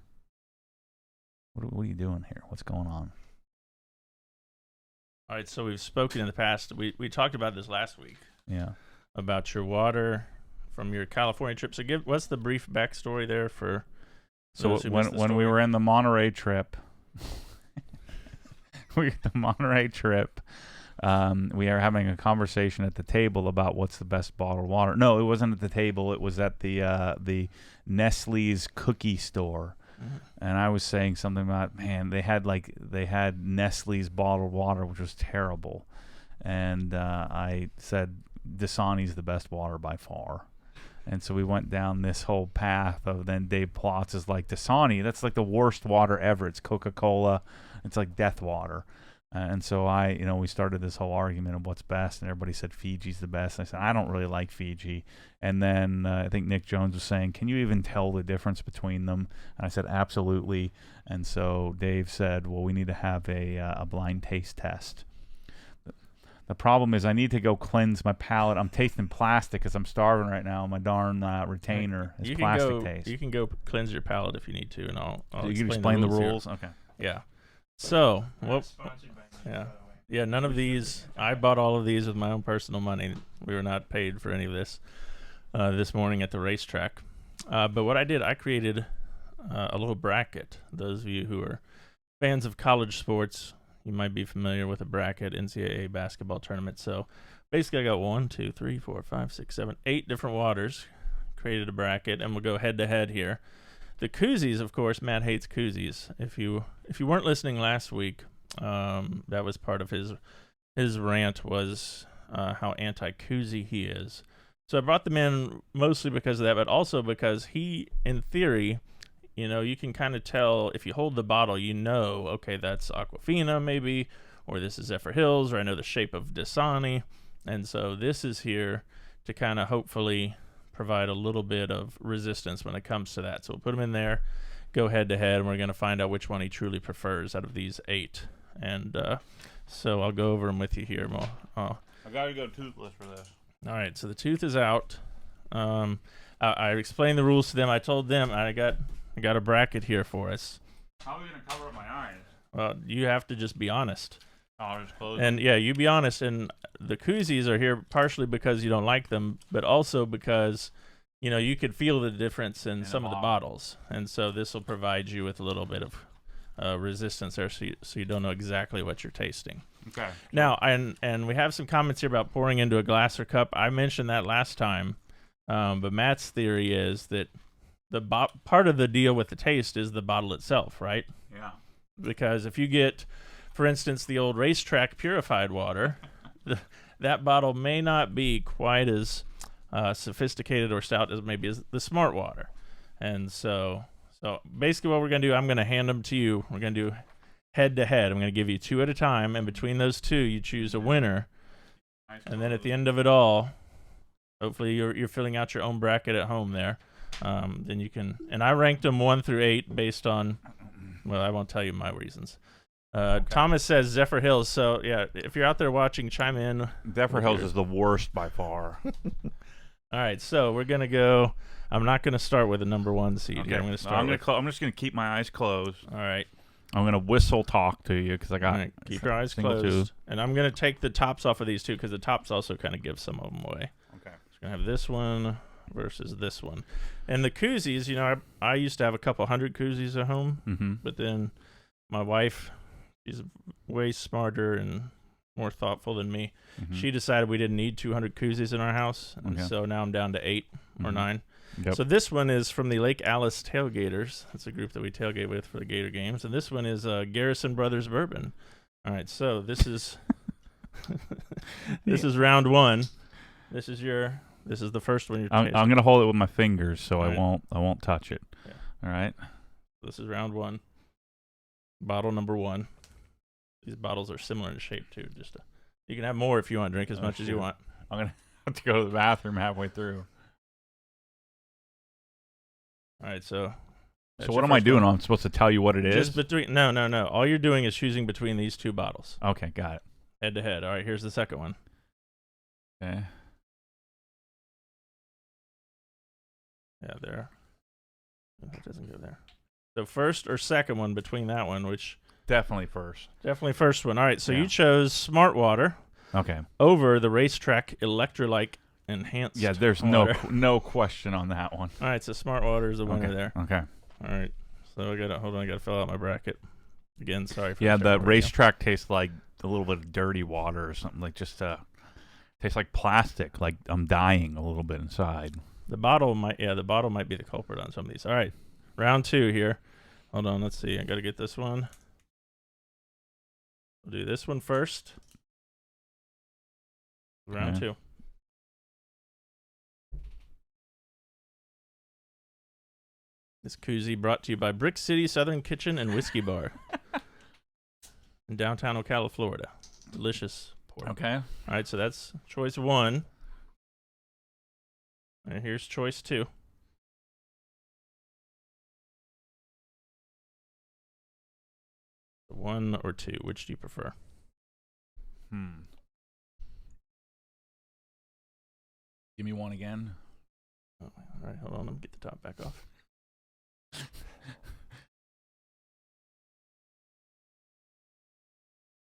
A: What are you doing here? What's going on?
B: All right, so we've spoken in the past. We talked about this last week.
A: Yeah.
B: About your water from your California trip. So what's the brief backstory there for?
A: So when we were in the Monterey trip, we are having a conversation at the table about what's the best bottled water. No, it wasn't at the table. It was at the Nestle's cookie store. Mm-hmm. And I was saying something about, man, they had Nestle's bottled water, which was terrible. And I said Dasani's the best water by far. And so we went down this whole path of then Dave Plotz is like, Dasani, that's like the worst water ever. It's Coca-Cola. It's like death water. And so we started this whole argument of what's best, and everybody said Fiji's the best. And I said, I don't really like Fiji. And then I think Nick Jones was saying, can you even tell the difference between them? And I said, absolutely. And so Dave said, well, we need to have a blind taste test. The problem is I need to go cleanse my palate. I'm tasting plastic because I'm starving right now. My darn retainer is plastic taste.
B: You can go cleanse your palate if you need to, and I'll
A: so you can explain the rules?
B: Okay. Yeah. So, yeah, none of these. I bought all of these with my own personal money. We were not paid for any of this this morning at the racetrack. But what I did, I created a little bracket. Those of you who are fans of college sports, you might be familiar with a bracket, NCAA basketball tournament. So basically I got 1, 2, 3, 4, 5, 6, 7, 8 different waters, created a bracket, and we'll go head to head here. The koozies, of course, Matt hates koozies. If you weren't listening last week, that was part of his rant was how anti-koozie he is. So I brought them in mostly because of that, but also because he, in theory, you can kind of tell if you hold the bottle, okay, that's Aquafina maybe, or this is Zephyr Hills, or I know the shape of Dasani. And so this is here to kind of hopefully provide a little bit of resistance when it comes to that. So we'll put them in there, go head to head, and we're going to find out which one he truly prefers out of these 8. And so I'll go over them with you here.
A: I got to go toothless for this.
B: All right, so the tooth is out. I explained the rules to them. I told them I got a bracket here for us.
A: How are we going to cover up my eyes?
B: Well, you have to just be honest.
A: I'll just close
B: and yeah, you be honest. And the koozies are here partially because you don't like them, but also because you could feel the difference in some of the bottles, and so this will provide you with a little bit of resistance there, so you don't know exactly what you're tasting.
A: Okay.
B: Now, and we have some comments here about pouring into a glass or cup. I mentioned that last time, but Matt's theory is that part of the deal with the taste is the bottle itself, right?
A: Yeah.
B: Because if you get, for instance, the old racetrack purified water, that bottle may not be quite as sophisticated or stout as maybe as the smart water. And so basically what we're going to do, I'm going to hand them to you. We're going to do head to head. I'm going to give you 2 at a time, and between those 2, you choose a winner. And then at the end of it all, hopefully you're filling out your own bracket at home there. Then you can, and I ranked them 1 through 8 based on, well, I won't tell you my reasons. Okay. Thomas says Zephyr Hills. So yeah, if you're out there watching, chime in.
A: Zephyr Hills is the worst by far.
B: All right, so we're gonna go. I'm not gonna start with the number 1 seed.
A: Okay.
B: Here. I'm gonna
A: I'm just gonna keep my eyes closed.
B: All right.
A: I'm gonna whistle talk to you because I got.
B: Right, keep your eyes closed. Tooth. And I'm gonna take the tops off of these 2 because the tops also kind of give some of them away.
A: Okay.
B: So we're gonna have this one versus this one, and the koozies. I used to have a couple hundred koozies at home, but then my wife, she's way smarter and more thoughtful than me. She decided we didn't need 200 koozies in our house, and so now I'm down to 8 or 9. Yep. So this one is from the Lake Alice Tailgaters. That's a group that we tailgate with for the Gator games, and this one is Garrison Brothers Bourbon. All right, so this is this is round 1. This is the first one you're tasting.
A: I'm gonna hold it with my fingers, so I won't touch it. Yeah. All right.
B: This is round 1. Bottle number 1. These bottles are similar in shape too. You can have more if you want. Drink as much as you want.
A: I'm gonna have to go to the bathroom halfway through.
B: All right, so
A: what am I doing? I'm supposed to tell you what it is?
B: Just between no. All you're doing is choosing between these 2 bottles.
A: Okay, got it.
B: Head to head. All right, here's the second one.
A: Okay.
B: Yeah, there. That doesn't go there. So first or second one between that one, which
A: definitely first.
B: Definitely first one. All right, so you chose Smart Water.
A: Okay.
B: Over the Racetrack Electrolyte Enhanced.
A: Yeah, there's
B: water.
A: no question on that one.
B: All right, so Smart Water is the winner there.
A: Okay.
B: All right. So I gotta fill out my bracket. Again, sorry for
A: the Racetrack tastes like a little bit of dirty water or something, like just tastes like plastic, like I'm dying a little bit inside.
B: The bottle might be the culprit on some of these. All right. Round 2 here. Hold on, let's see. I gotta get this one. We'll do this one first. Round 2. This koozie brought to you by Brick City Southern Kitchen and Whiskey Bar in downtown Ocala, Florida. Delicious pork.
A: Okay.
B: All right, so that's choice 1. And here's choice 2. One or 2, which do you prefer?
A: Give me one again.
B: Oh, all right, hold on. Let me get the top back off.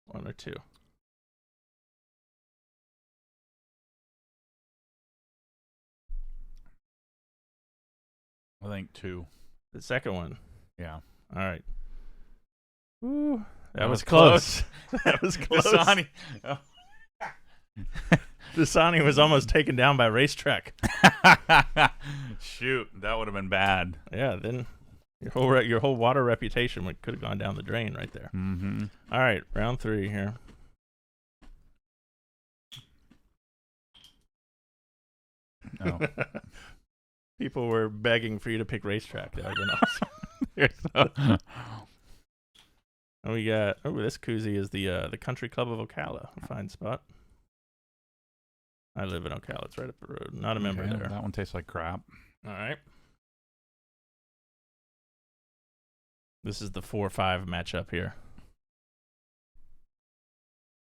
B: One or 2.
A: I think 2.
B: The second one.
A: Yeah.
B: All right. Ooh, that was close. That was close.
A: Dasani. Oh.
B: Dasani was almost taken down by Racetrack.
A: Shoot, that would have been bad.
B: Yeah, then your whole water reputation could have gone down the drain right there.
A: Mm-hmm.
B: All right, round 3 here.
A: Oh.
B: People were begging for you to pick Racetrack. That would have been awesome. And we got this koozie is the Country Club of Ocala, a fine spot. I live in Ocala. It's right up the road. Not a member there.
A: That one tastes like crap.
B: All right. This is the 4-5 matchup here.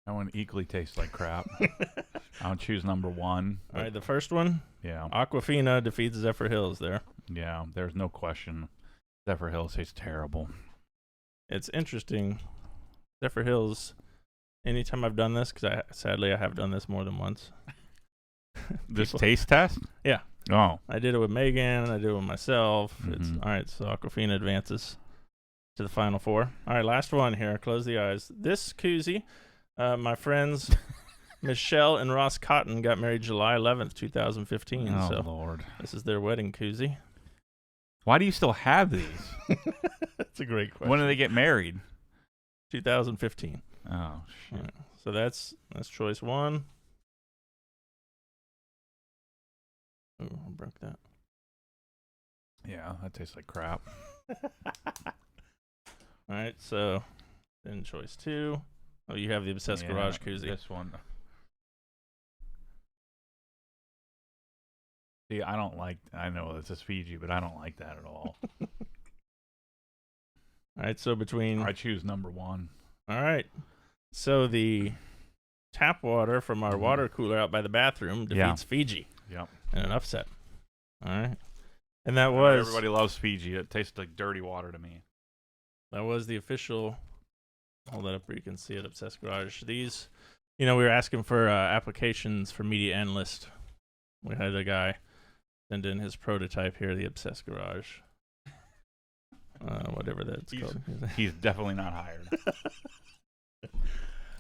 A: That one equally tastes like crap. I'll choose number 1.
B: All right, the first one.
A: Yeah.
B: Aquafina defeats Zephyr Hills there.
A: Yeah, there's no question. Zephyr Hills tastes terrible.
B: It's interesting. Zephyr Hills, anytime I've done this, because sadly I have done this more than once.
A: This taste test?
B: Yeah.
A: Oh.
B: I did it with Megan. I did it with myself.
A: Mm-hmm.
B: It's all right. So Aquafina advances to the final 4. All right, last one here. Close the eyes. This koozie, my friends Michelle and Ross Cotton got married July 11th, 2015.
A: Oh,
B: so
A: Lord.
B: this is their wedding koozie.
A: Why do you still have these?
B: That's a great question.
A: When did they get married?
B: 2015.
A: Oh, shit.
B: Right. So that's choice 1. Oh, I broke that.
A: Yeah, that tastes like crap.
B: All right, so then choice 2. Oh, you have the Obsessed Garage koozie.
A: This one. See, I know this is Fiji, but I don't like that at all.
B: All right, so between...
A: I choose number 1.
B: All right. So the tap water from our water cooler out by the bathroom defeats Fiji.
A: Yep.
B: In an upset. All right. And that was...
A: Everybody loves Fiji. It tastes like dirty water to me.
B: That was the official... Hold that up where you can see it, Obsessed Garage. These, we were asking for applications for Media Analyst. We had a guy send in his prototype here, the Obsessed Garage. Whatever that's called.
A: He's definitely not hired.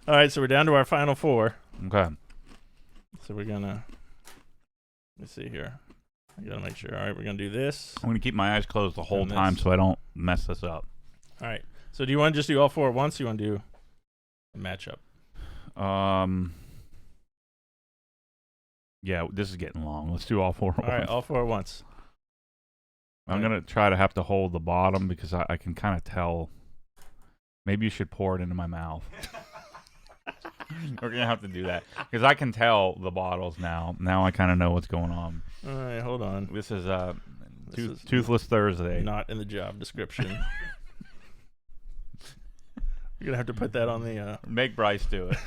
B: All right, so we're down to our final 4.
A: Okay.
B: So we're going to... Let's see here. I got to make sure. All right, we're going to do this.
A: I'm going to keep my eyes closed the whole time so I don't mess this up.
B: All right. So do you want to just do all 4 at once, or you want to do a matchup?
A: Yeah, this is getting long. Let's do all 4 at once.
B: All right, all 4 at once.
A: I'm going to try to have to hold the bottom because I can kind of tell. Maybe you should pour it into my mouth. We're going to have to do that because I can tell the bottles now. Now I kind of know what's going on.
B: All right, hold on.
A: This is Toothless Thursday.
B: Not in the job description. You're going to have to put that on the...
A: Make Bryce do it.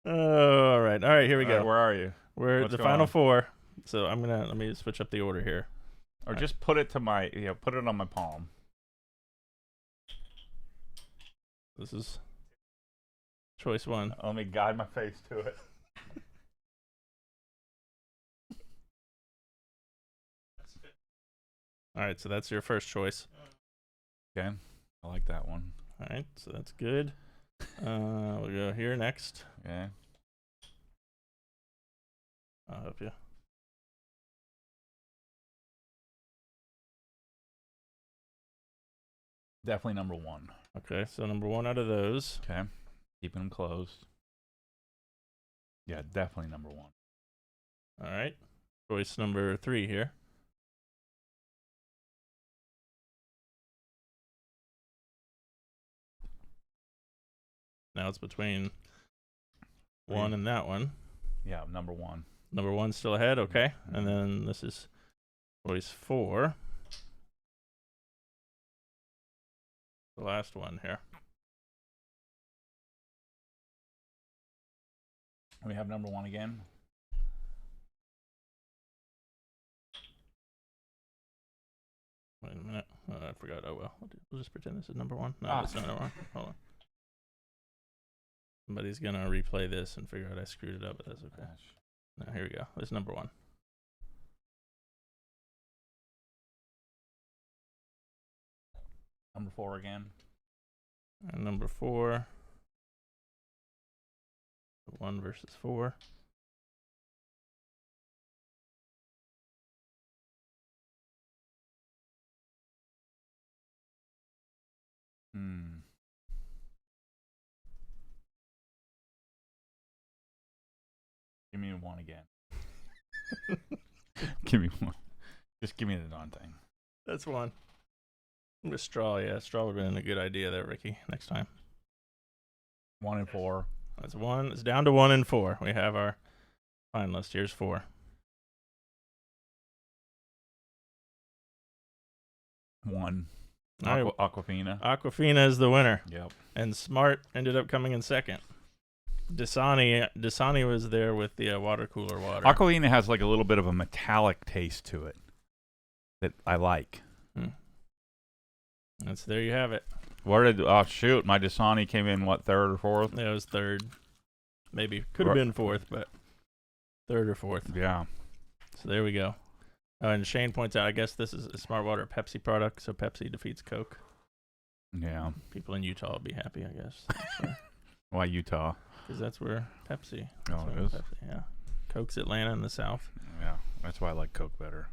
B: All right. All right, here we go.
A: Right, where are you?
B: We're
A: What's
B: the
A: going
B: final
A: on?
B: 4. So let me switch up the order here.
A: Or just put it to put it on my palm.
B: This is choice 1.
A: Let me guide my face to it.
B: All right, so that's your first choice.
A: Okay. I like that one.
B: All right, so that's good. We'll go here next.
A: Okay.
B: I'll help you.
A: Definitely number 1.
B: Okay, so number 1 out of those.
A: Okay. Keeping them closed. Yeah, definitely number 1.
B: All right. choice number 3 here. Now it's between 1 and that one.
A: Yeah, number 1.
B: Number 1's still ahead, okay. And then this is choice 4. The last one here.
A: We have number 1 again.
B: Wait a minute. Oh, I forgot. Oh, well. We'll just pretend this is number 1. No, it's not number 1. Hold on. Somebody's going to replay this and figure out I screwed it up, but that's okay. No, here we go. It's number 1.
A: Number 4 again.
B: And number 4. 1 versus 4.
A: Give me 1 again. Give me 1. Just give me the darn thing.
B: That's 1. With straw, yeah. Straw would have been a good idea there, Ricky. Next time.
A: 1 and 4.
B: That's 1. It's down to 1 and 4. We have our finalist. Here's 4.
A: 1.
B: All right.
A: Aquafina.
B: Aquafina is the winner.
A: Yep.
B: And Smart ended up coming in second. Dasani was there with the water cooler water.
A: Aquafina has like a little bit of a metallic taste to it that I like.
B: That's there you have it.
A: Oh shoot, my Dasani came in what, 3rd or 4th?
B: Yeah, it was 3rd. Maybe could have been 4th, but 3rd or 4th.
A: Yeah.
B: So there we go. And Shane points out, I guess this is a Smart Water Pepsi product, so Pepsi defeats Coke.
A: Yeah.
B: People in Utah will be happy, I guess.
A: Why Utah?
B: Because that's where Pepsi.
A: Oh, it is?
B: Pepsi, yeah. Coke's Atlanta in the South.
A: Yeah, that's why I like Coke better.